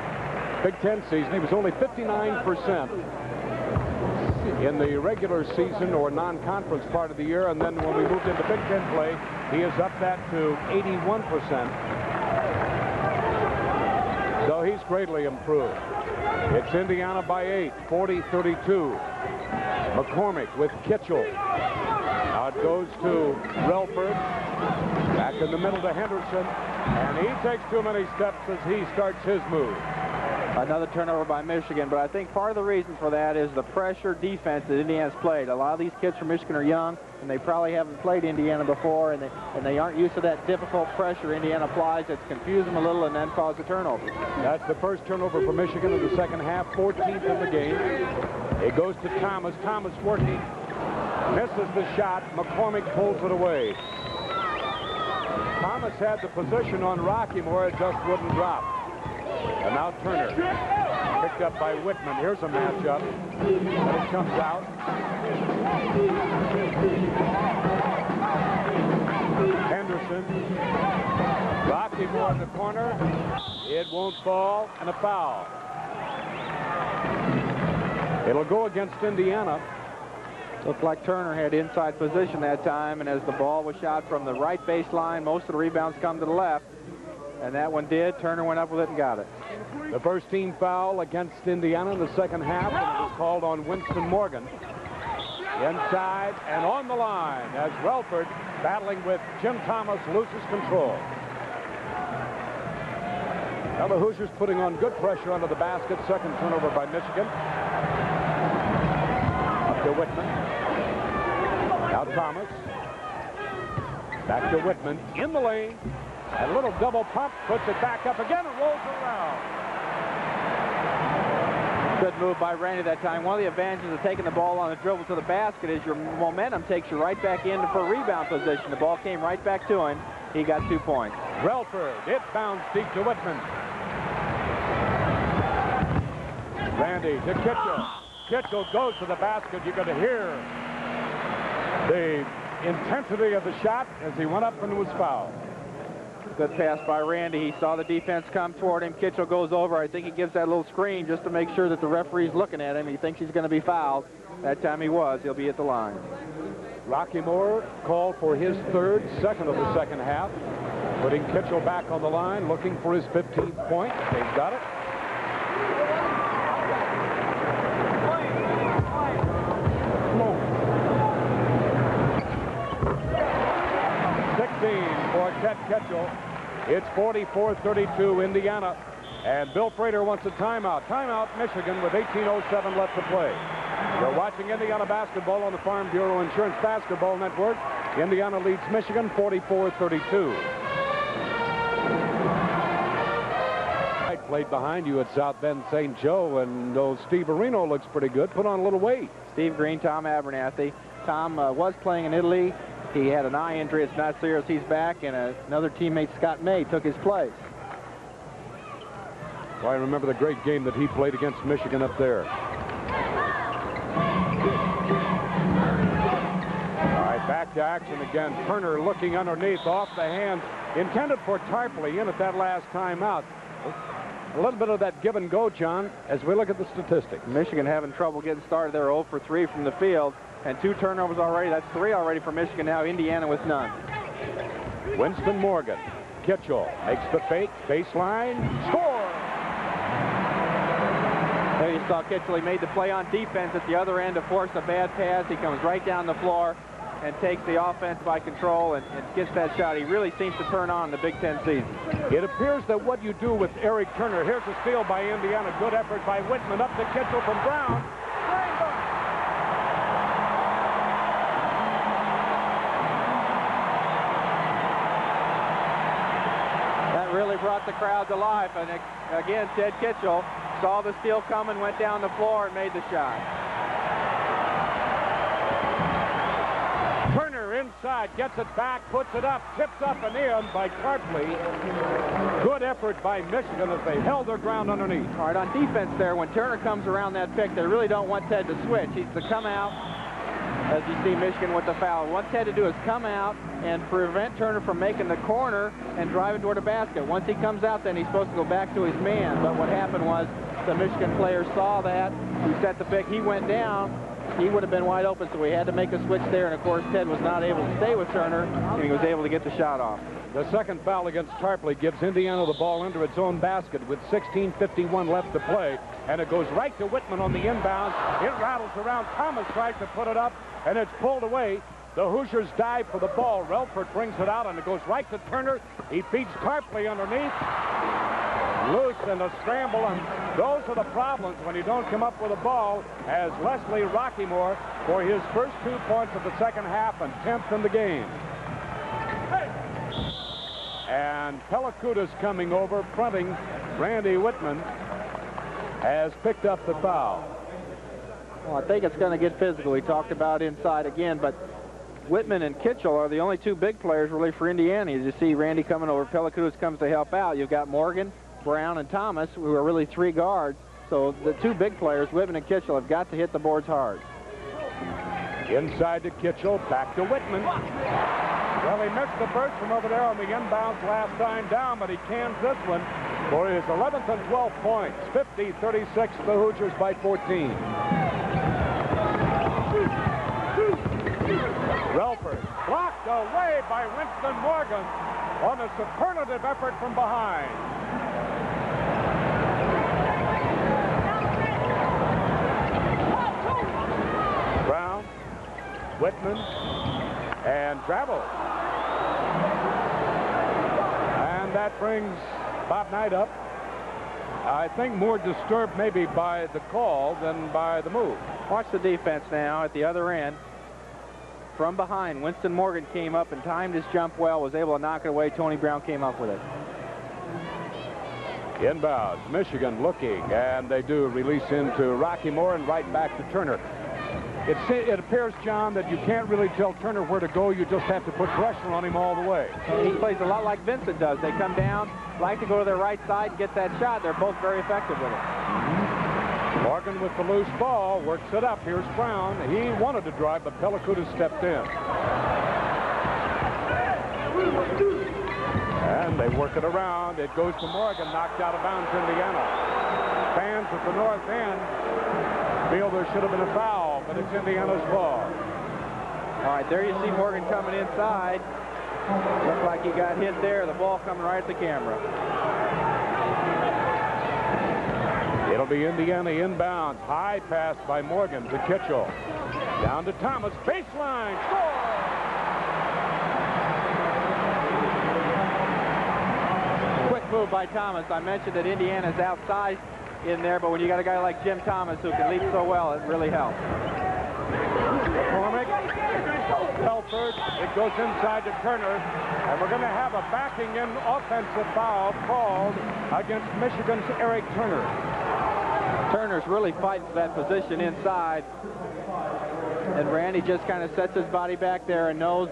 Big Ten season. He was only 59% in the regular season or non-conference part of the year, and then when we moved into Big Ten play, he has upped that to 81%. So he's greatly improved. It's Indiana by 8, 40-32. McCormick with Kitchell. Now it goes to Relford. Back in the middle to Henderson, and he takes too many steps as he starts his move. Another turnover by Michigan, but I think part of the reason for that is the pressure defense that Indiana's played. A lot of these kids from Michigan are young, and they probably haven't played Indiana before, and they aren't used to that difficult pressure Indiana applies. It's confused them a little and then cause a turnover. That's the first turnover for Michigan in the second half, 14th in the game. It goes to Thomas. Thomas working. Misses the shot. McCormick pulls it away. Thomas had the position on Rocky Moore. It just wouldn't drop. And now Turner, picked up by Whitman. Here's a matchup. And it comes out. Henderson. Rocky Moore in the corner. It won't fall, and a foul. It'll go against Indiana. Looked like Turner had inside position that time, and as the ball was shot from the right baseline, most of the rebounds come to the left. And that one did. Turner went up with it and got it. The first team foul against Indiana in the second half, and it was called on Winston Morgan. Inside and on the line as Relford, battling with Jim Thomas, loses control. Now the Hoosiers putting on good pressure under the basket. Second turnover by Michigan. Up to Whitman. Now Thomas. Back to Whitman in the lane. A little double pump, puts it back up again and rolls around. Good move by Randy that time. One of the advantages of taking the ball on the dribble to the basket is your momentum takes you right back in for rebound position. The ball came right back to him. He got 2 points. Relford, it bounced deep to Whitman. Randy to Kitchell. Kitchell goes to the basket. You're going to hear the intensity of the shot as he went up and was fouled. Good pass by Randy. He saw the defense come toward him. Kitchell goes over. I think he gives that little screen just to make sure that the referee's looking at him. He thinks he's going to be fouled. That time he was. He'll be at the line. Rocky Moore called for his second of the second half, putting Kitchell back on the line, looking for his 15th point. They've got it. For Ted Kitchell. It's 44-32 Indiana. And Bill Frater wants a timeout. Timeout Michigan with 18:07 left to play. You're watching Indiana basketball on the Farm Bureau Insurance Basketball Network. Indiana leads Michigan 44-32. Played behind you at South Bend St. Joe, and Steve Areno looks pretty good. Put on a little weight. Steve Green, Tom Abernathy. Tom was playing in Italy. He had an eye injury. It's not serious. He's back, and another teammate, Scott May, took his place. Well, I remember the great game that he played against Michigan up there. All right, back to action again. Turner looking underneath, off the hands, intended for Tarpley in at that last timeout. a little bit of that give and go, John, as we look at the statistics. Michigan having trouble getting started. They're 0 for 3 from the field, and 2 turnovers already. That's 3 already for Michigan now. Indiana with none. Winston Morgan. Kitchell makes the fake. Baseline. Score! There you saw Kitchell. He made the play on defense at the other end to force a bad pass. He comes right down the floor and takes the offense by control and gets that shot. He really seems to turn on the Big Ten season. It appears that what you do with Eric Turner, here's a steal by Indiana. Good effort by Whitman. Up to Kitchell from Brown. That really brought the crowd to life. And again, Ted Kitchell saw the steal coming, went down the floor, and made the shot. Turner inside, gets it back, puts it up, tips up and in by Tarpley. Good effort by Michigan as they held their ground underneath. All right, on defense there, when Turner comes around that pick, they really don't want Ted to switch. He's to come out, as you see Michigan with the foul. What Ted to do is come out and prevent Turner from making the corner and driving toward the basket. Once he comes out, then he's supposed to go back to his man. But what happened was the Michigan player saw that, he set the pick, he went down. He would have been wide open, so we had to make a switch there, and of course Ted was not able to stay with Turner, and he was able to get the shot off. The second foul against Tarpley gives Indiana the ball into its own basket with 16:51 left to play, and it goes right to Whitman on the inbound. It rattles around. Thomas tries to put it up, and it's pulled away. The Hoosiers dive for the ball. Relford brings it out, and it goes right to Turner. He feeds Tarpley underneath. Loose and a scramble, and those are the problems when you don't come up with a ball, as Leslie Rockymore for his first 2 points of the second half and 10th in the game. And Pellicuda's coming over, fronting Randy Whitman, has picked up the foul. Well, I think it's going to get physical. We talked about inside again, but Whitman and Kitchell are the only 2 big players really for Indiana. You see Randy coming over, Pellicudas comes to help out. You've got Morgan, Brown, and Thomas, who are really 3 guards. So the 2 big players, Whitman and Kitchell, have got to hit the boards hard. Inside to Kitchell, back to Whitman. Well, he missed the first from over there on the inbounds last time down, but he cans this one for his 11th and 12th points. 50-36, the Hoosiers by 14. Relford blocked away by Winston Morgan on a superlative effort from behind. Brown, Whitman, and travel. And that brings Bob Knight up. I think more disturbed maybe by the call than by the move. Watch the defense now at the other end. From behind, Winston Morgan came up and timed his jump well, was able to knock it away. Tony Brown came up with it. Inbounds, Michigan looking, and they do release into Rockymore and right back to Turner. It appears, John, that you can't really tell Turner where to go. You just have to put pressure on him all the way. He plays a lot like Vincent does. They come down, like to go to their right side and get that shot. They're both very effective with it. Morgan with the loose ball, works it up. Here's Brown. He wanted to drive, but Pellicuda stepped in. And they work it around. It goes to Morgan, knocked out of bounds, Indiana. Fans at the north end feel there should have been a foul, but it's Indiana's ball. All right, there you see Morgan coming inside. Looked like he got hit there. The ball coming right at the camera. It'll be Indiana inbounds. High pass by Morgan to Kitchell. Down to Thomas. Baseline. Score! Quick move by Thomas. I mentioned that Indiana's outsized in there, but when you got a guy like Jim Thomas who can leap so well, it really helps. McCormick, Belford, it goes inside to Turner, and we're going to have a backing in offensive foul called against Michigan's Eric Turner. Turner's really fighting for that position inside, and Randy just kind of sets his body back there and knows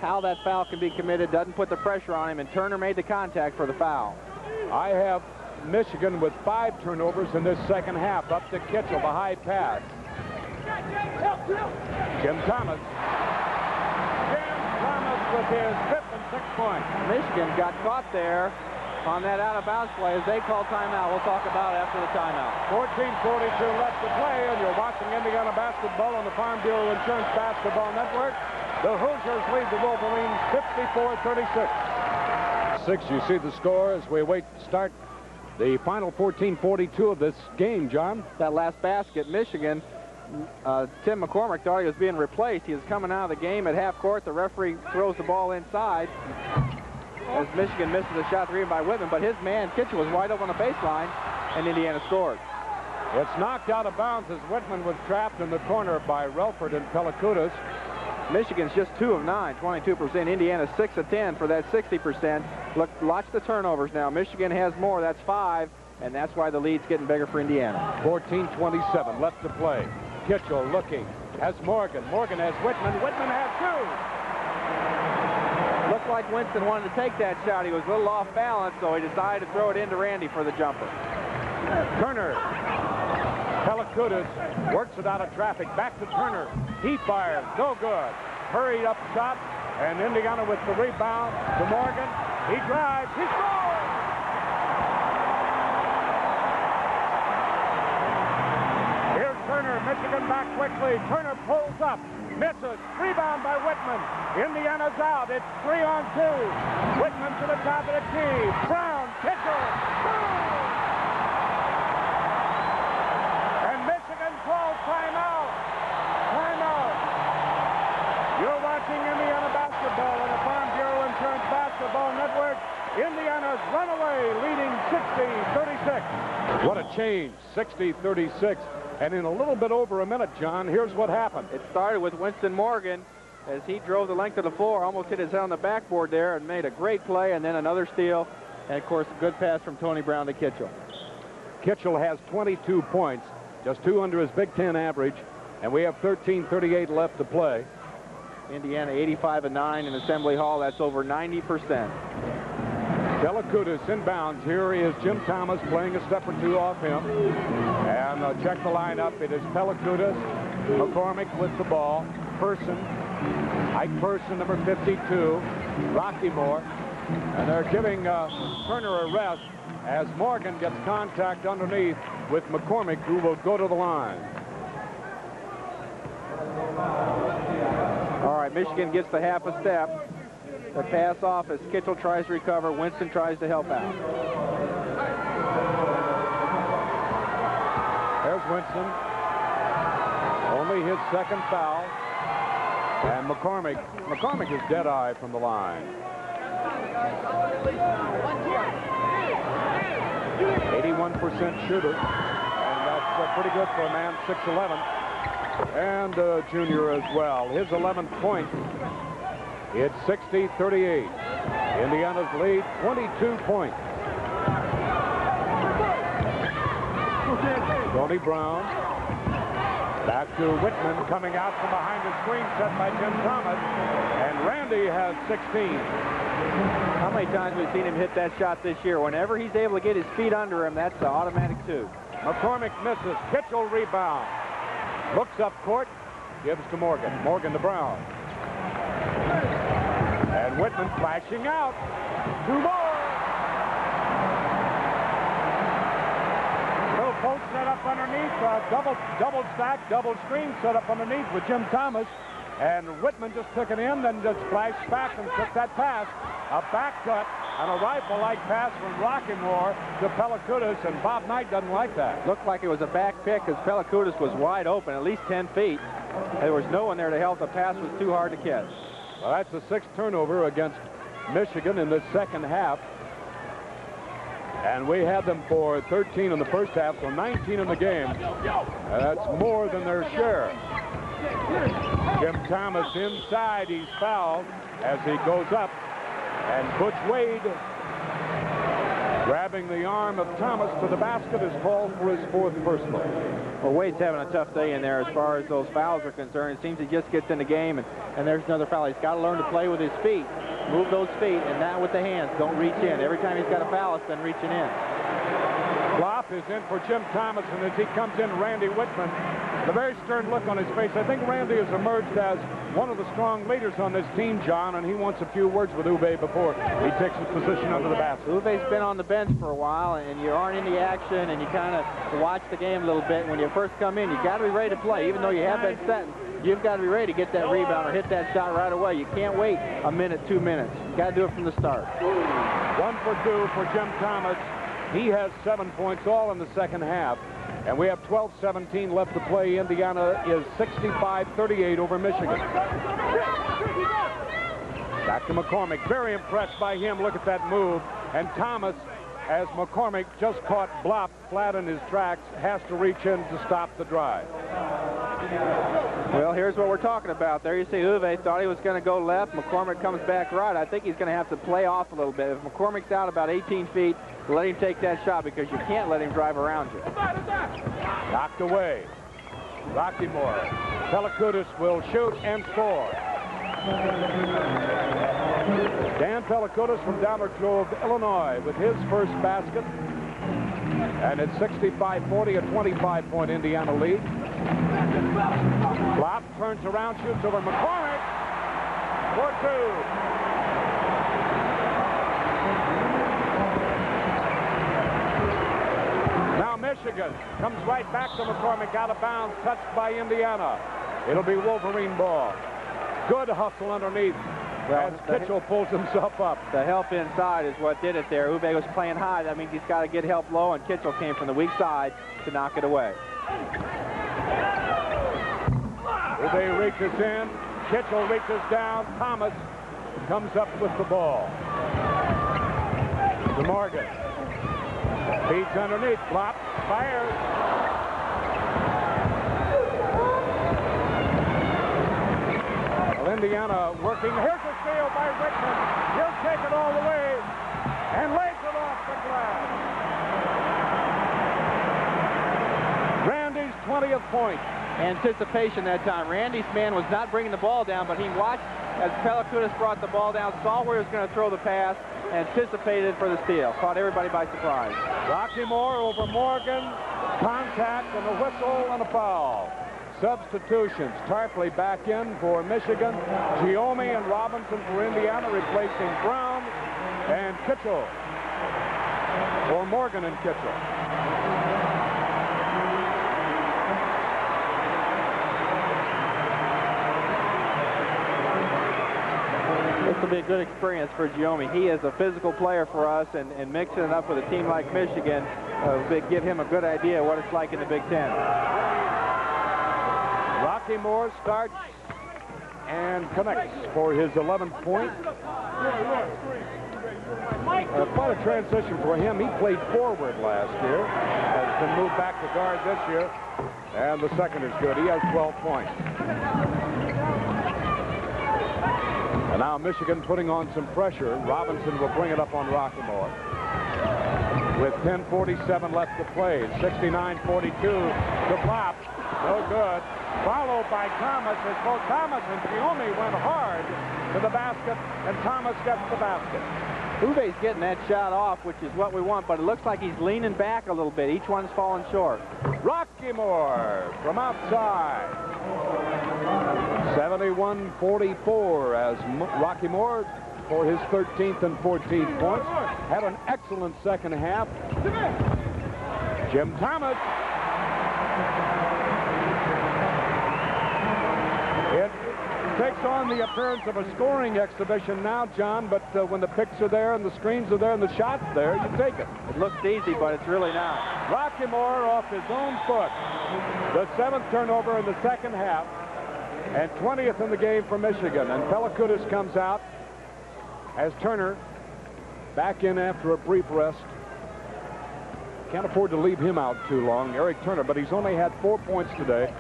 how that foul can be committed, doesn't put the pressure on him, and Turner made the contact for the foul. I have Michigan with 5 turnovers in this second half. Up to Kitchell, the high pass. Jim Thomas. Jim Thomas with his 5th and 6th points. Michigan got caught there on that out-of-bounds play. As they call timeout, we'll talk about it after the timeout. 14:42 left to play, and you're watching Indiana basketball on the Farm Bureau Insurance Basketball Network. The Hoosiers lead the Wolverines 54-36. You see the score as we wait to start the final 14:42 of this game, John. That last basket, Michigan, Tim McCormick thought he was being replaced. He was coming out of the game at half court. The referee throws the ball inside as Michigan misses a shot rebound by Whitman, but his man, Kitchell, was wide open on the baseline, and Indiana scored. It's knocked out of bounds as Whitman was trapped in the corner by Relford and Pelikutis. Michigan's just 2 of 9, 22%. Indiana 6 of 10 for that 60%. Look, watch the turnovers now. Michigan has more. That's 5, and that's why the lead's getting bigger for Indiana. 14:27 left to play. Kitchell looking, has Morgan. Morgan has Whitman. Whitman has 2. Looked like Winston wanted to take that shot. He was a little off balance, so he decided to throw it into Randy for the jumper. Turner. Pelikutis works it out of traffic. Back to Turner. He fires. No good. Hurried up shot. And Indiana with the rebound to Morgan. He drives. He scores! Here's Turner. Michigan back quickly. Turner pulls up. Misses. Rebound by Whitman. Indiana's out. It's 3-on-2. Whitman to the top of the key. Brown. Kitchell. Boom! Calls timeout. Timeout. You're watching Indiana basketball on the Farm Bureau Insurance Basketball Network. Indiana's runaway, leading 60-36. What a change, 60-36. And in a little bit over a minute, John, here's what happened. It started with Winston Morgan as he drove the length of the floor, almost hit his head on the backboard there and made a great play, and then another steal. And, of course, a good pass from Tony Brown to Kitchell. Kitchell has 22 points. Just 2 under his Big Ten average, and we have 13:38 left to play. Indiana 85 of 9 in Assembly Hall. That's over 90%. Pelikutis inbounds. Here is Jim Thomas playing a step or two off him. And check the lineup. It is Pelikutis, McCormick with the ball, Person, Ike Person, number 52, Rocky Moore, and they're giving Turner a rest as Morgan gets contact underneath with McCormick, who will go to the line. All right, Michigan gets the half a step. The pass off as Kitchell tries to recover. Winston tries to help out. There's Winston. Only his second foul. And McCormick is dead-eye from the line. 81% shooter, and that's pretty good for a man 6'11", and a junior as well. His 11th point. It's 60-38. Indiana's lead, 22 points. Tony Brown. Back to Whitman, coming out from behind the screen set by Jim Thomas, and Randy has 16. How many times have we seen him hit that shot this year? Whenever he's able to get his feet under him, that's an automatic 2. McCormick misses. Kitchell rebound. Looks up court. Gives to Morgan. Morgan to Brown. And Whitman flashing out. 2 more. Little post set up underneath. Double stack, double screen set up underneath with Jim Thomas. And Whitman just took it in, then just flashed back and took that pass. A back cut and a rifle-like pass from Rockymore to Pelikutis, and Bob Knight doesn't like that. Looked like it was a back pick because Pelikutis was wide open, at least 10 feet. There was no one there to help. The pass was too hard to catch. Well, that's the 6th turnover against Michigan in the second half. And we had them for 13 in the first half, so 19 in the game. And that's more than their share. Jim Thomas inside. He's fouled as he goes up. And Butch Wade, grabbing the arm of Thomas to the basket, is called for his 4th personal. Well, Wade's having a tough day in there as far as those fouls are concerned. It seems he just gets in the game, and there's another foul. He's got to learn to play with his feet. Move those feet, and not with the hands. Don't reach in. Every time he's got a foul, it's been reaching in. Flop is in for Jim Thomas, and as he comes in, Randy Whitman a very stern look on his face. I think Randy has emerged as one of the strong leaders on this team, John, and he wants a few words with Uwe before he takes his position under the basket. Uwe's been on the bench for a while, and you aren't in the action, and you kind of watch the game a little bit. When you first come in, you got to be ready to play. Even though you have been setting, you've got to be ready to get that rebound or hit that shot right away. You can't wait a minute, 2 minutes. You got to do it from the start. 1 for 2 for Jim Thomas. He has 7 points, all in the second half. And we have 12-17 left to play. Indiana is 65-38 over Michigan. Back to McCormick. Very impressed by him. Look at that move. And Thomas, as McCormick just caught Blop flat in his tracks, has to reach in to stop the drive. Well, here's what we're talking about. There you see Uwe thought he was going to go left. McCormick comes back right. I think he's going to have to play off a little bit. If McCormick's out about 18 feet, let him take that shot because you can't let him drive around you. Knocked away. Rockymore. Pelakudis will shoot and score. Dan Pelakudis from Downers Grove, Illinois, with his first basket. And it's 65-40, a 25-point Indiana lead. Blop turns around, shoots over McCormick for 2. Now Michigan comes right back to McCormick, out of bounds, touched by Indiana. It'll be Wolverine ball. Good hustle underneath. As Kitchell pulls himself up. The help inside is what did it there. Uwe was playing high. That means he's got to get help low, and Kitchell came from the weak side to knock it away. Uwe reaches in. Kitchell reaches down. Thomas comes up with the ball. To Morgan. Feeds underneath. Blop. Fires. Indiana working. Here's a steal by Rickman. He'll take it all the way and lays it off the glass. Randy's 20th point. Anticipation that time. Randy's man was not bringing the ball down, but he watched as Pelakudis brought the ball down, saw where he was going to throw the pass, anticipated for the steal. Caught everybody by surprise. Rockymore over Morgan. Contact and a whistle and a foul. Substitutions. Tarpley back in for Michigan. Giome and Robinson for Indiana, replacing Brown and Kitchell. Or Morgan and Kitchell. This will be a good experience for Giome. He is a physical player for us, and mixing it up with a team like Michigan will give him a good idea of what it's like in the Big Ten. Rockymore starts and connects for his 11th point. Quite a transition for him. He played forward last year. Has been moved back to guard this year. And the second is good. He has 12 points. And now Michigan putting on some pressure. Robinson will bring it up on Rockymore. With 10:47 left to play. 69-42 to Blop. No good. Followed by Thomas, as both Thomas and Giome went hard to the basket, and Thomas gets the basket. Uwe's getting that shot off, which is what we want, but it looks like he's leaning back a little bit. Each one's falling short. Rockymore from outside. 71-44 as Rockymore, for his 13th and 14th points, had an excellent second half. Jim Thomas. It takes on the appearance of a scoring exhibition now, John, but when the picks are there and the screens are there and the shot's there, you take it. It looks easy, but it's really not. Rockymore off his own foot. The 7th turnover in the second half, and 20th in the game for Michigan. And Pelakudis comes out as Turner back in after a brief rest. Can't afford to leave him out too long, Eric Turner, but he's only had 4 points today.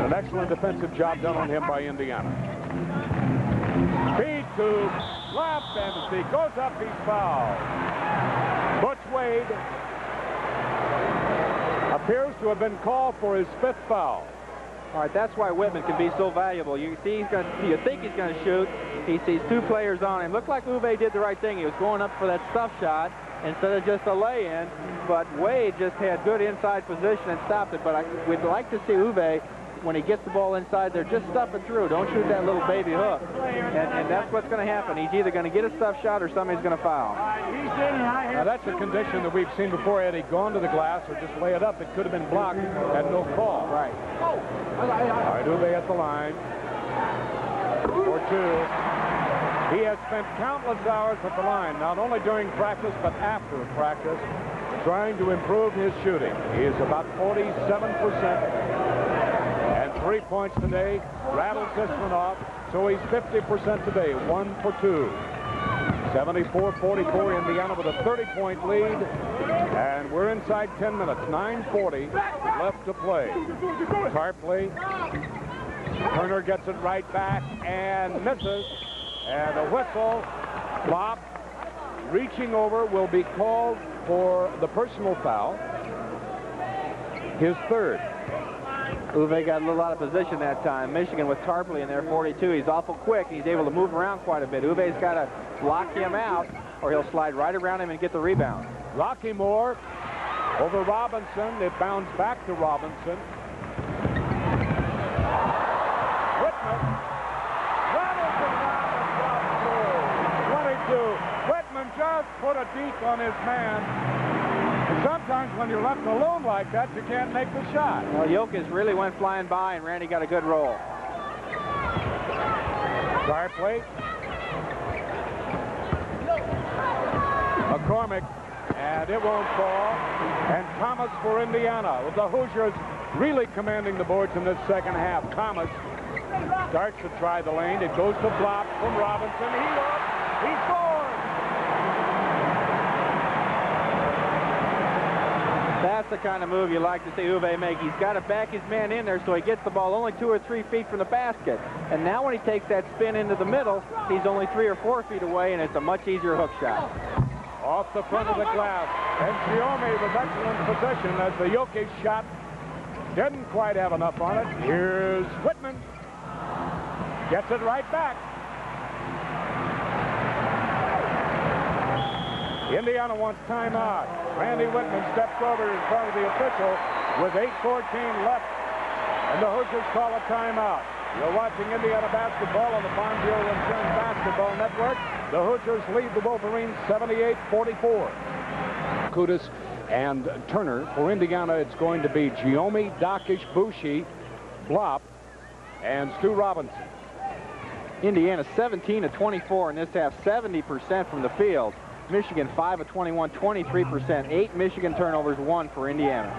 An excellent defensive job done on him by Indiana. Feed to left, and as he goes up, he's fouled. Butch Wade appears to have been called for his 5th foul. All right, that's why Whitman can be so valuable. You see, you think he's going to shoot. He sees 2 players on him. Looked like Uwe did the right thing. He was going up for that stuff shot, instead of just a lay-in. But Wade just had good inside position and stopped it. But we'd like to see Uwe, when he gets the ball inside there, just stuff it through. Don't shoot that little baby hook. And that's what's going to happen. He's either going to get a stuff shot or somebody's going to foul. Now that's a condition that we've seen before. Had he gone to the glass or just lay it up, it could have been blocked and no call. Right. All right, Uwe at the line. 4-2. He has spent countless hours at the line, not only during practice, but after practice, trying to improve his shooting. He is about 47%. 3 points today, rattled this one off, so he's 50% today, 1 for 2. 74-44, Indiana with a 30-point lead, and we're inside 10 minutes, 9:40 left to play. Tarpley, Turner gets it right back and misses, and a whistle, flop, reaching over will be called for the personal foul, his third. Uwe got a little out of position that time. Michigan with Tarpley in there, 42. He's awful quick. He's able to move around quite a bit. Uwe's got to block him out, or he'll slide right around him and get the rebound. Lockymore over Robinson. It bounds back to Robinson. Whitman. Robinson 22. Whitman just put a deke on his man. Sometimes when you're left alone like that, you can't make the shot. Well, Jokic really went flying by, and Randy got a good roll. Tarpley. McCormick, and it won't fall. And Thomas for Indiana. With the Hoosiers really commanding the boards in this second half. Thomas starts to try the lane. It goes to block from Robinson. He scores! That's the kind of move you like to see Uwe make. He's got to back his man in there so he gets the ball only 2 or 3 feet from the basket. And now when he takes that spin into the middle, he's only 3 or 4 feet away, and it's a much easier hook shot. Off the front of the glass. And Giome with excellent position as the Jokic shot didn't quite have enough on it. Here's Whitman. Gets it right back. Indiana wants timeout. Randy Whitman steps over in front of the official with 8:14 left, and the Hoosiers call a timeout. You're watching Indiana basketball on the Farm Bureau Insurance Basketball Network. The Hoosiers lead the Wolverines 78-44. Kudus and Turner. For Indiana, it's going to be Giome, Dakish, Bushi, Blop, and Stu Robinson. Indiana 17 of 24 in this half, 70% from the field. Michigan 5 of 21, 23%. 8 Michigan turnovers, 1 for Indiana.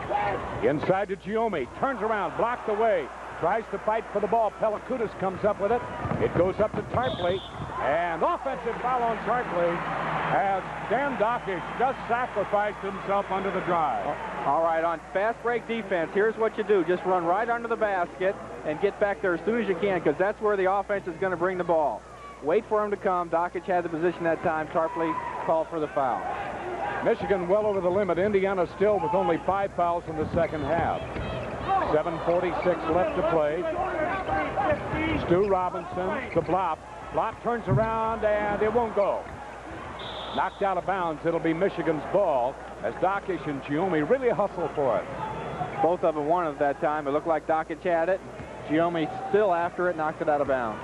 Inside to Giome, turns around, blocked away, tries to fight for the ball. Pelakudis comes up with it. It goes up to Tarpley, and offensive foul on Tarpley as Dan Dakish just sacrificed himself under the drive. All right, on fast break defense, here's what you do. Just run right under the basket and get back there as soon as you can, because that's where the offense is going to bring the ball. Wait for him to come. Dakic had the position that time. Tarpley called for the foul. Michigan well over the limit. Indiana still with only 5 fouls in the second half. 7:46 left to play. Stu Robinson to Blop. Blop turns around, and it won't go. Knocked out of bounds. It'll be Michigan's ball as Dakic and Giome really hustle for it. Both of them won at that time. It looked like Dakic had it. Giome still after it, knocked it out of bounds.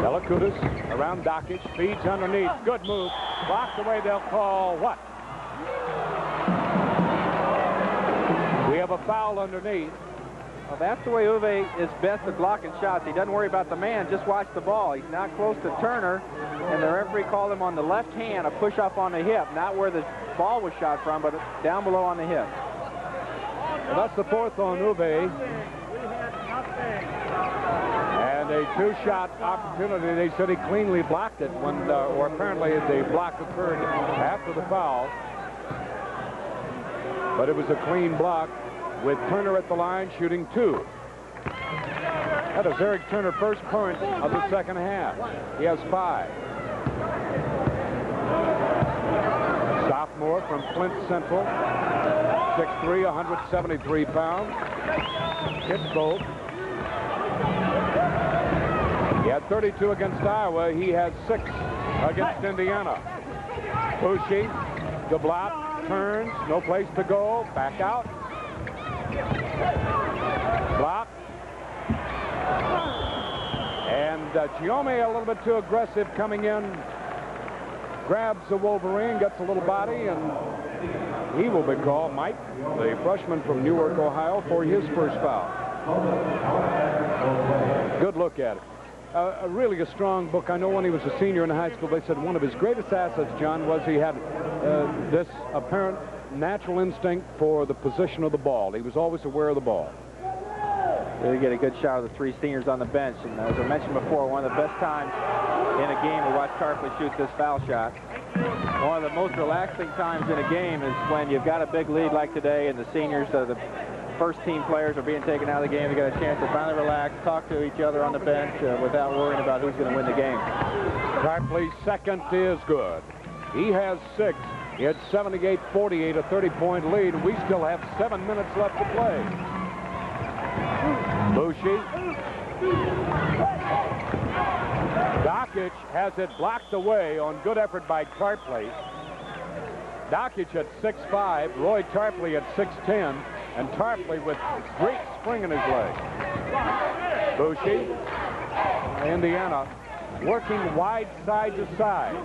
Pelakudis around Dakic, feeds underneath. Good move. Blocked away, they'll call what? We have a foul underneath. Well, that's the way Uwe is best at blocking shots. He doesn't worry about the man, just watch the ball. He's not close to Turner, and the referee called him on the left hand, a push-up on the hip, not where the ball was shot from, but down below on the hip. Well, that's the 4th on Uwe. And a 2-shot opportunity. They said he cleanly blocked it when, or apparently the block occurred after the foul. But it was a clean block with Turner at the line shooting 2. That is Eric Turner, first point of the second half. He has 5. Sophomore from Flint Central. 6'3", 173 pounds. Hits both. He had 32 against Iowa. He has 6 against Indiana. Bushy, the block, turns, no place to go, back out. Block. And Giome a little bit too aggressive coming in. Grabs the Wolverine, gets a little body, and he will be called, Mike, the freshman from Newark, Ohio, for his first foul. Good look at it. Really a strong book. I know when he was a senior in high school, they said one of his greatest assets, John, was he had this apparent natural instinct for the position of the ball. He was always aware of the ball. Really get a good shot of the three seniors on the bench. And as I mentioned before, one of the best times in a game to watch Tarpley shoot this foul shot. One of the most relaxing times in a game is when you've got a big lead like today and the seniors, the first team players are being taken out of the game. They got a chance to finally relax, talk to each other on the bench without worrying about who's going to win the game. Tarpley's second is good. He has 6. It's 78-48, a 30-point lead. We still have 7 minutes left to play. Bushy. Dockich has it blocked away on good effort by Tarpley. Dockich at 6'5", Roy Tarpley at 6'10", and Tarpley with great spring in his leg. Bushy, Indiana, working wide side to side.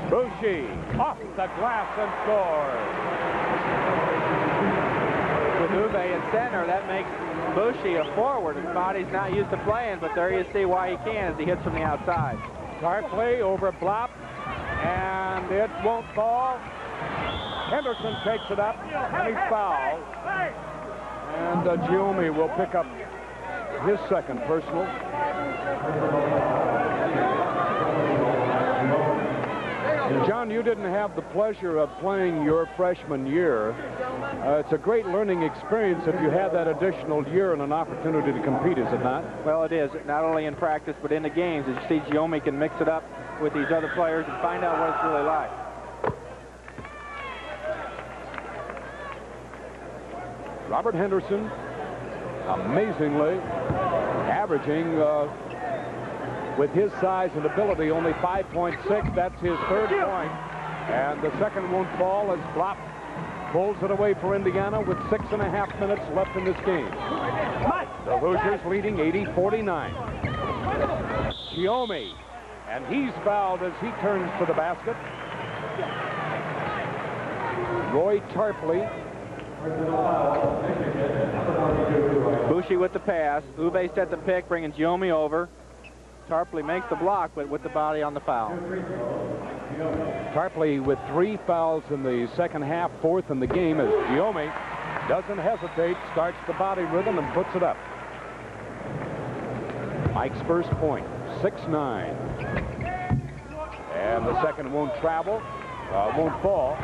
Bushy off the glass and scores. With Uwe in center, that makes Bushy a forward. His body's not used to playing, but there you see why he can as he hits from the outside. Tarpley over Blop, and it won't fall. Henderson takes it up, and he's fouled. And Giome will pick up his second personal. John, you didn't have the pleasure of playing your freshman year. It's a great learning experience if you have that additional year and an opportunity to compete, is it not? Well, it is, not only in practice, but in the games. As you see, Giome can mix it up with these other players and find out what it's really like. Robert Henderson, amazingly, averaging with his size and ability only 5.6. That's his third point. And the second won't fall as Blop pulls it away for Indiana with 6.5 minutes left in this game. The Hoosiers leading 80-49. Giome, and he's fouled as he turns to the basket. Roy Tarpley. Bushy with the pass. Uwe set the pick, bringing Giome over. Tarpley makes the block, but with the body on the foul. Tarpley with 3 fouls in the second half, 4th in the game, as Giome doesn't hesitate, starts the body rhythm and puts it up. Mike's first point, 6-9. And the second won't travel, won't fall.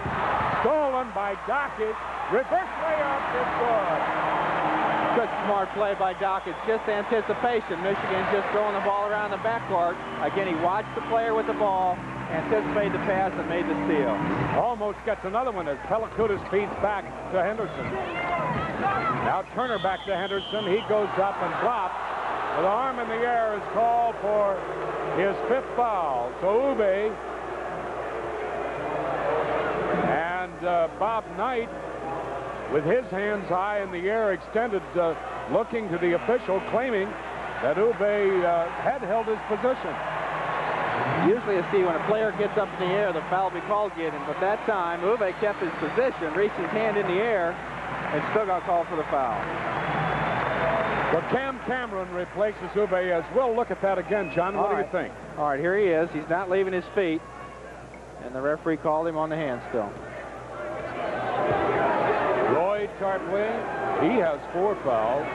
Stolen by Dockich. Reverse layup is good. Good smart play by Dockich. Just anticipation. Michigan's just throwing the ball around the backcourt. Again, he watched the player with the ball, anticipated the pass, and made the steal. Almost gets another one as Pelikutis feeds back to Henderson. Now Turner back to Henderson. He goes up and Blop with an arm in the air is called for his 5th foul. So Uwe and Bob Knight, with his hands high in the air extended, looking to the official, claiming that Uwe had held his position. Usually you see when a player gets up in the air, the foul will be called again, but that time Uwe kept his position, reached his hand in the air, and still got called for the foul. Well, Cam Cameron replaces Uwe as we'll look at that again. John, what do you think? All right, here he is. He's not leaving his feet, and the referee called him on the hand still. Roy Tarpley, he has 4 fouls.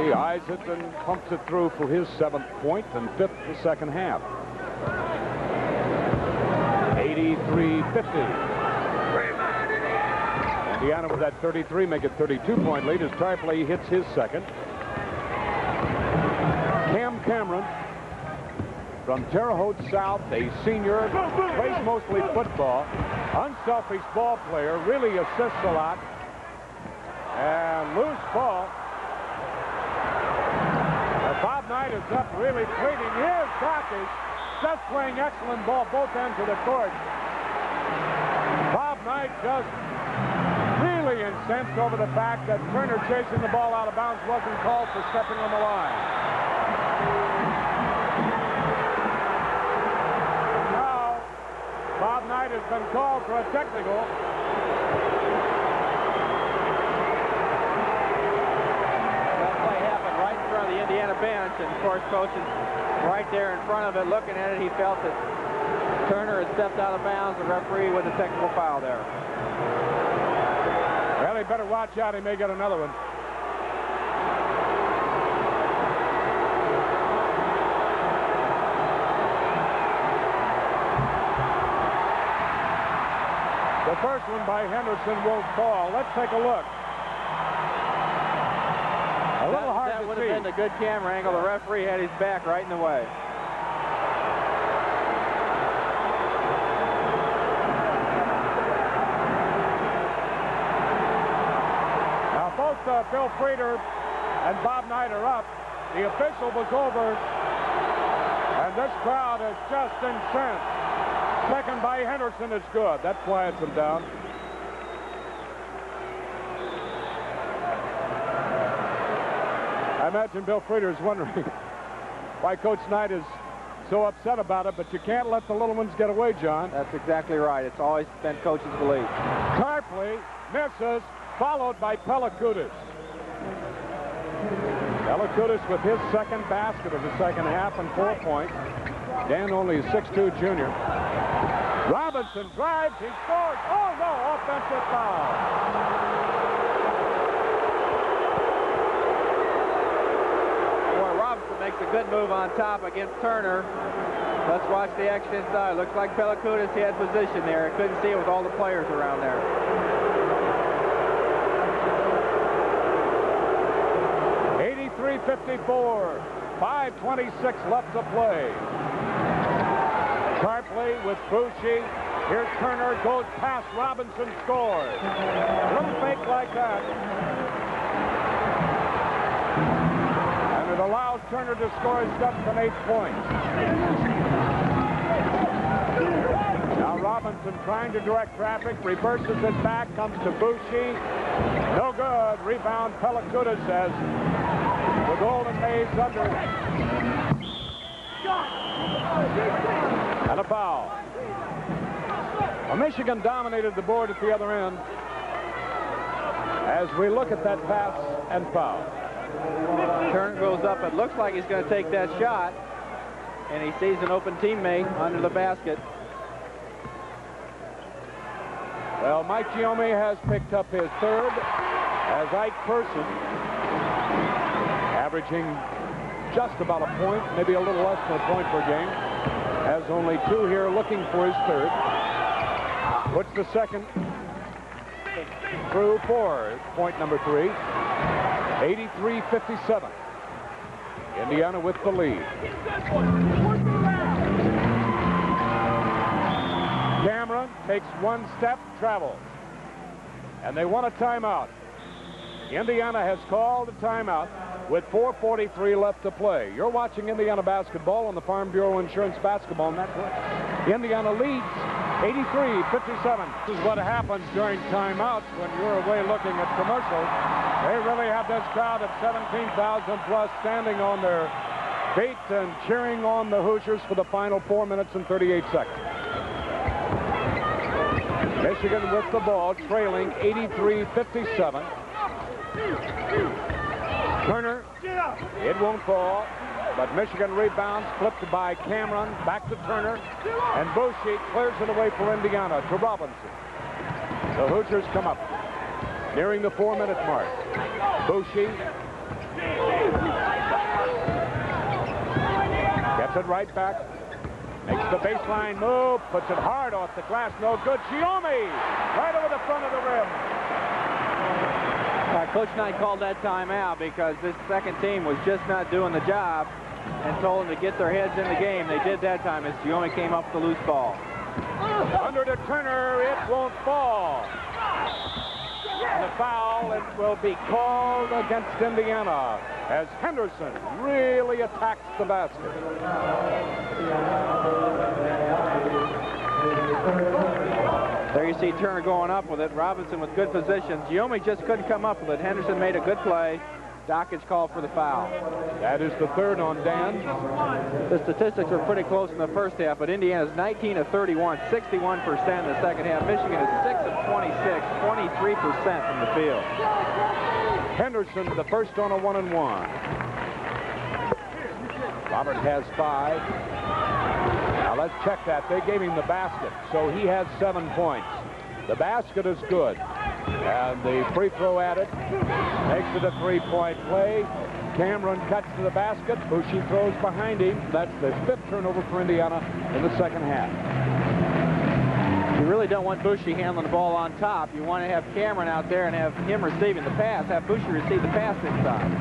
He eyes it and pumps it through for his 7th point and 5th the second half. 83-50. Indiana with that 33 make it 32-point lead as Tarpley hits his second. Cam Cameron from Terre Haute South, a senior, plays mostly football, unselfish ball player, really assists a lot. And loose ball. Bob Knight is up really pleading. Here's Dockich. just playing excellent ball both ends of the court. Bob Knight just really incensed over the fact that Turner chasing the ball out of bounds wasn't called for stepping on the line. Now, Bob Knight has been called for a technical. That play happened right in front of the Indiana bench, and of course, coach is right there in front of it looking at it. He felt that Turner had stepped out of bounds. The referee with a technical foul there. Well, he better watch out. He may get another one. The first one by Henderson won't fall. Let's take a look. A little hard to see. That would have been a good camera angle. The referee had his back right in the way. Bill Frieder and Bob Knight are up. The official was over, and this crowd is just incensed. Second by Henderson is good. That quiets them down. I imagine Bill Frieder is wondering why Coach Knight is so upset about it, but you can't let the little ones get away, John. That's exactly right. It's always been Coach's belief. Tarpley misses, followed by Pellicudis. Pellicudis with his second basket of the second half and 4 points. Dan only a 6'2" junior. Robinson drives, he scores. Oh no, offensive foul. Boy, Robinson makes a good move on top against Turner. Let's watch the action inside. Looks like Pellicudis had position there. Couldn't see it with all the players around there. 53-54, 5:26 left to play. Tarpley with Boucher. Here's Turner, goes past Robinson, scores. A little fake like that. And it allows Turner to score his 7 and 8 points. Now Robinson trying to direct traffic, reverses it back, comes to Boucher. No good. Rebound Pellicudis as the Golden Mays under. And a foul. Well, Michigan dominated the board at the other end. As we look at that pass and foul. Turner goes up. It looks like he's going to take that shot. And he sees an open teammate under the basket. Well, Mike Giome has picked up his third as Ike Person, averaging just about a point, maybe a little less than a point per game, has only 2 here, looking for his third. Puts the second through for point number 3. 83-57. Indiana with the lead. Cameron takes 1 step, travels. And they want a timeout. Indiana has called a timeout with 4:43 left to play. You're watching Indiana basketball on the Farm Bureau Insurance Basketball Network. Indiana leads 83-57. This is what happens during timeouts when you're away looking at commercials. They really have this crowd of 17,000 plus standing on their feet and cheering on the Hoosiers for the final 4 minutes and 38 seconds. Michigan with the ball, trailing 83-57. Turner, it won't fall, but Michigan rebounds, flipped by Cameron, back to Turner, and Boucher clears it away for Indiana to Robinson. The Hoosiers come up, nearing the 4-minute mark. Boucher gets it right back, makes the baseline move, puts it hard off the glass, no good. Giome, right over the front of the rim. Coach Knight called that timeout because this second team was just not doing the job and told them to get their heads in the game. They did that time as Giome came up with the loose ball. Under to Turner, it won't fall. And the foul, it will be called against Indiana as Henderson really attacks the basket. There you see Turner going up with it. Robinson with good position. Giome just couldn't come up with it. Henderson made a good play. Dockage called for the foul. That is the third on Dan. The statistics were pretty close in the first half, but Indiana's 19 of 31, 61% in the second half. Michigan is 6 of 26, 23% from the field. Henderson, the first on a 1-and-1. Robert has 5. Now let's check that. They gave him the basket, so he has 7 points. The basket is good. And the free throw added. Makes it a 3-point play. Cameron cuts to the basket. Bushey throws behind him. That's the 5th turnover for Indiana in the second half. You really don't want Bushey handling the ball on top. You want to have Cameron out there and have him receiving the pass. Have Bushey receive the pass inside.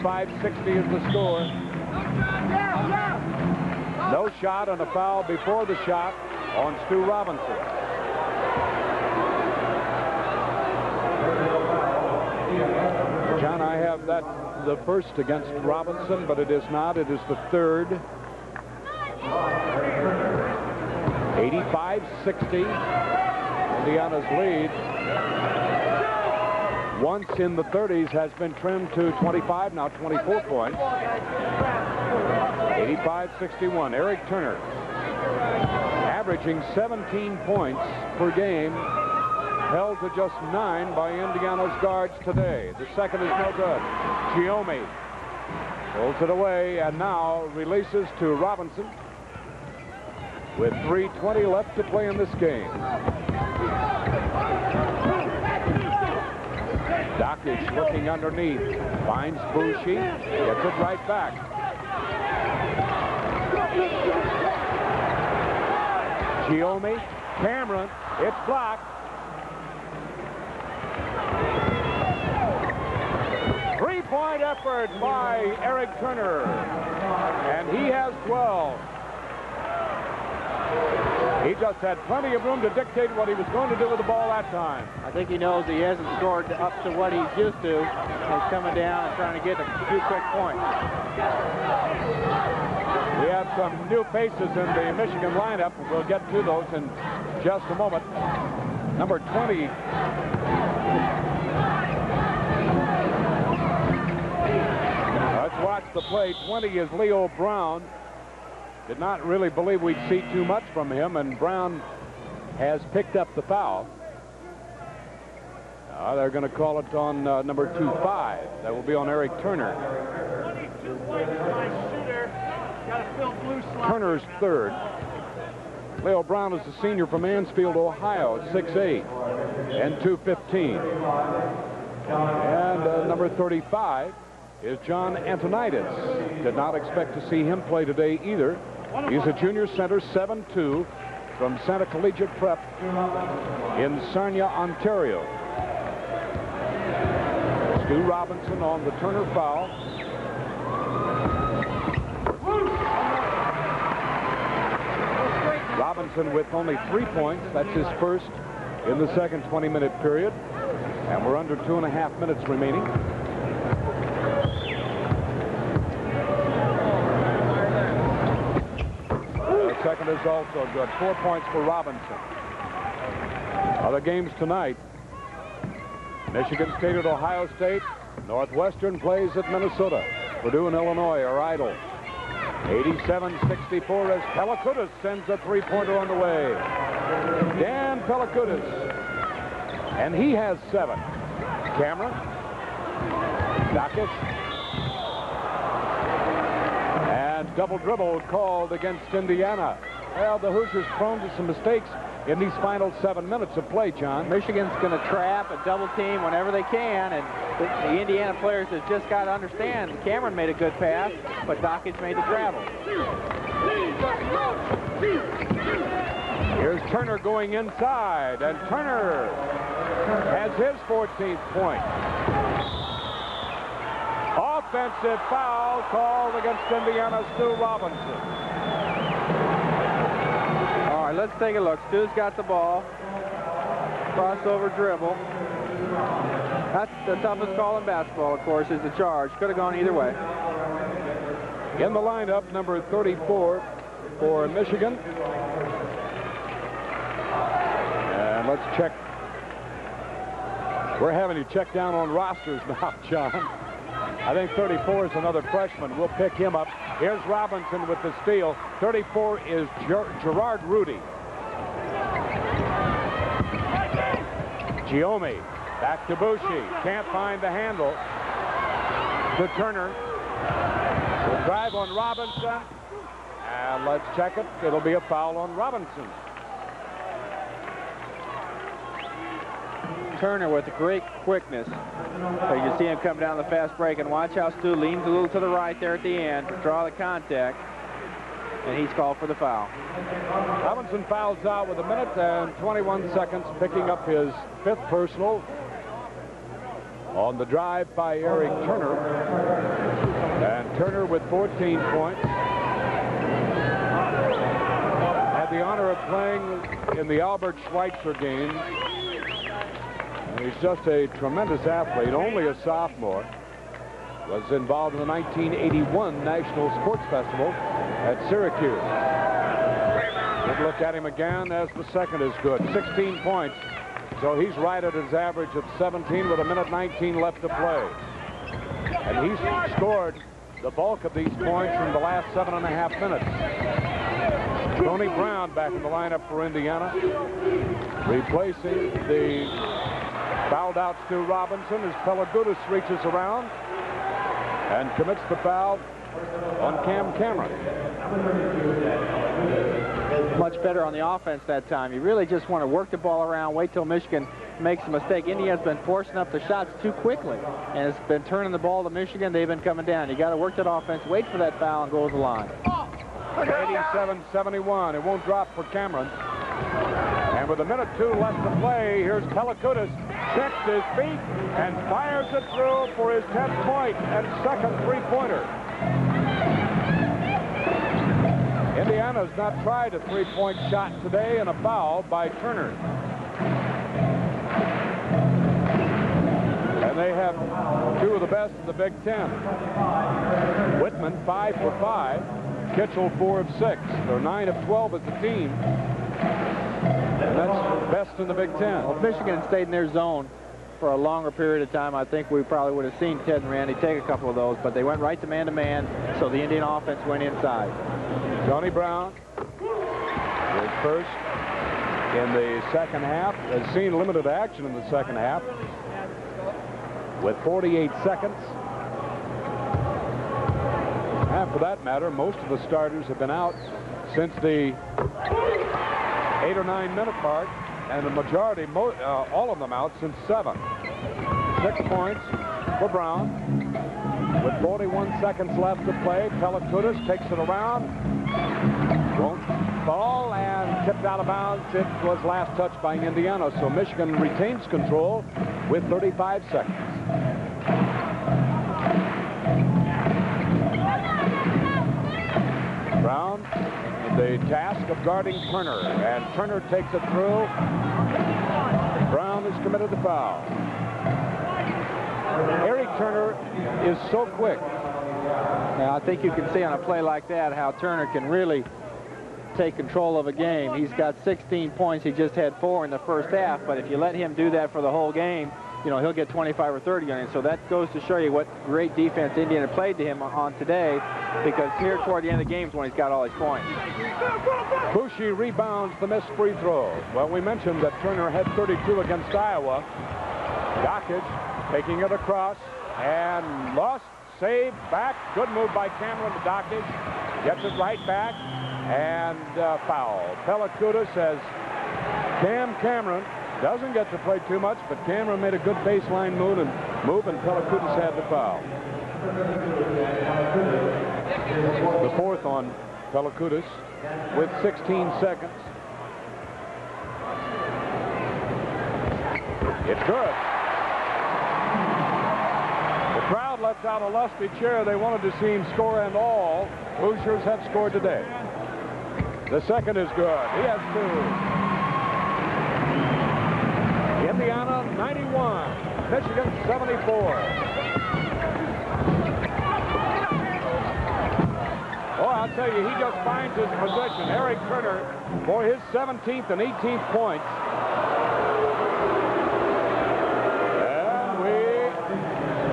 85-60 is the score. No shot and a foul before the shot on Stu Robinson. John, I have that the first against Robinson, but it is not. It is the third. 85-60. Indiana's lead, once in the 30s, has been trimmed to 25, now 24 points. 85-61. Eric Turner averaging 17 points per game, held to just 9 by Indiana's guards today. The second is no good. Giome pulls it away and now releases to Robinson with 3:20 left to play in this game. Dockage looking underneath, finds Bushey, gets it right back. Giome, Cameron, it's blocked. Three-point effort by Eric Turner, and he has 12. He just had plenty of room to dictate what he was going to do with the ball that time. I think he knows he hasn't scored up to what he's used to. He's coming down and trying to get a few quick points. We have some new faces in the Michigan lineup. We'll get to those in just a moment. Number 20. Let's watch the play. 20 is Leo Brown. Did not really believe we'd see too much from him, and Brown has picked up the foul. They're going to call it on number 2-5. That will be on Eric Turner. Turner's third. Leo Brown is a senior from Mansfield, Ohio, 6'8" and 215. And number 35 is John Antonitis. Did not expect to see him play today either. He's a junior center, 7'2", from Santa Collegiate Prep in Sarnia, Ontario. Stu Robinson on the Turner foul. Robinson with only 3 points. That's his first in the second 20-minute period. And we're under 2.5 minutes remaining. The second is also good. 4 points for Robinson. Other games tonight. Michigan State at Ohio State. Northwestern plays at Minnesota. Purdue and Illinois are idle. 87-64 as Pelakoutas sends a three-pointer on the way. Dan Pelakoutas. And he has 7. Cameron. Dockage. And double dribble called against Indiana. Well, the Hoosiers prone to some mistakes in these final 7 minutes of play, John. Michigan's going to trap and double team whenever they can, and the Indiana players have just got to understand. Cameron made a good pass, but Dockage made the travel. Here's Turner going inside, and Turner has his 14th point. Offensive foul called against Indiana, Stu Robinson. All right, let's take a look. Stu's got the ball. Crossover dribble. That's the toughest call in basketball, of course, is the charge. Could have gone either way. In the lineup, number 34 for Michigan. And let's check. We're having you check down on rosters now, John. I think 34 is another freshman. We'll pick him up. Here's Robinson with the steal. 34 is Gerard Rudy. Giomi back to Bushi. Can't find the handle. To Turner. The drive on Robinson. And let's check it. It'll be a foul on Robinson. Turner with great quickness. So you can see him come down the fast break, and watch how Stu leans a little to the right there at the end to draw the contact, and he's called for the foul. Robinson fouls out with 1 minute and 21 seconds, picking up his 5th personal on the drive by Eric Turner. And Turner with 14 points. Had the honor of playing in the Albert Schweitzer game. He's just a tremendous athlete, only a sophomore. Was involved in the 1981 National Sports Festival at Syracuse. Good look at him again as the second is good. 16 points. So he's right at his average of 17 with 1 minute 19 left to play. And he's scored the bulk of these points in the last 7.5 minutes. Tony Brown back in the lineup for Indiana, replacing the fouled out Stu Robinson as Pelagudis reaches around and commits the foul on Cam Cameron. Much better on the offense that time. You really just want to work the ball around, wait till Michigan makes a mistake. Indiana's been forcing up the shots too quickly, and it's been turning the ball to Michigan. They've been coming down. You got to work that offense, wait for that foul, and go to the line. 87-71. It won't drop for Cameron. And with 1 minute 2 left to play, here's Pelagudis. Checks his feet and fires it through for his 10th point and second three-pointer. Indiana's not tried a three-point shot today, and a foul by Turner. And they have 2 of the best in the Big Ten. Whitman 5 for 5. Kitchell 4 of 6. They're 9 of 12 as a team. And that's best in the Big Ten. Well, if Michigan stayed in their zone for a longer period of time, I think we probably would have seen Ted and Randy take a couple of those, but they went right to man-to-man, so the Indian offense went inside. Johnny Brown is first in the second half. Has seen limited action in the second half with 48 seconds. And for that matter, most of the starters have been out since the 8 or 9 minute mark, and the majority, all of them out since 7. 6 points for Brown. With 41 seconds left to play, Pelagudis takes it around. Won't fall and tipped out of bounds. It was last touched by Indiana, so Michigan retains control with 35 seconds. Brown, the task of guarding Turner, and Turner takes it through. Brown has committed the foul. Eric Turner is so quick. Now, I think you can see on a play like that how Turner can really take control of a game. He's got 16 points. He just had 4 in the first half, but if you let him do that for the whole game, you know, he'll get 25 or 30 on it. So that goes to show you what great defense Indiana played to him on today, because here toward the end of the game is when he's got all his points. Bushi rebounds the missed free throw. Well, we mentioned that Turner had 32 against Iowa. Dockage taking it across and lost, saved, back. Good move by Cameron to Dockage. Gets it right back and foul. Pelagudis says Cam Cameron doesn't get to play too much, but Cameron made a good baseline move, and Pelagudis had the foul. The fourth on Pelagudis with 16 seconds. It's good. The crowd lets out a lusty cheer. They wanted to see him score, and all Hoosiers have scored today. The second is good. He has 2. Indiana 91. Michigan 74. Oh, I'll tell you, he just finds his position. Eric Turner for his 17th and 18th points. And we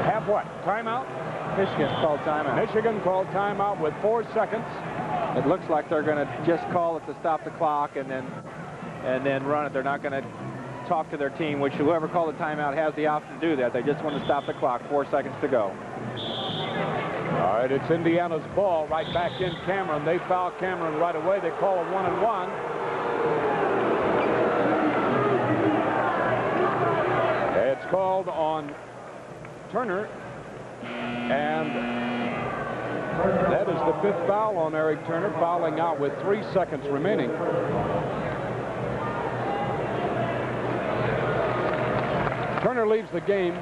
have what? Timeout? Michigan called timeout. Michigan called timeout with 4 seconds. It looks like they're going to just call it to stop the clock and then run it. They're not going to talk to their team, which whoever called the timeout has the option to do that. They just want to stop the clock. 4 seconds to go. All right, it's Indiana's ball right back in Cameron. They foul Cameron right away. They call a 1-and-1. It's called on Turner, and that is the 5th foul on Eric Turner, fouling out with 3 seconds remaining. Turner leaves the game.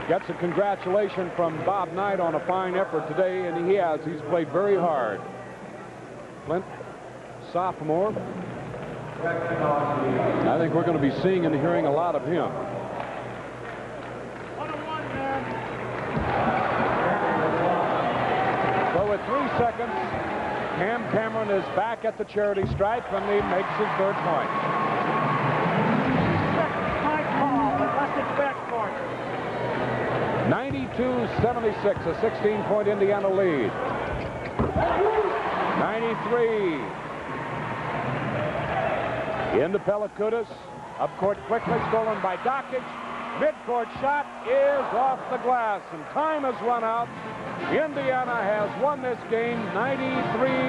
Gets a congratulation from Bob Knight on a fine effort today, and he has. He's played very hard. Flint, sophomore. I think we're going to be seeing and hearing a lot of him. So with 3 seconds, Cam Cameron is back at the charity stripe, and he makes his 3rd point. 92-76, a 16-point Indiana lead. 93. Into Pelikutis. Up court quickly, stolen by Dockage. Midcourt shot is off the glass, and time has run out. Indiana has won this game 93.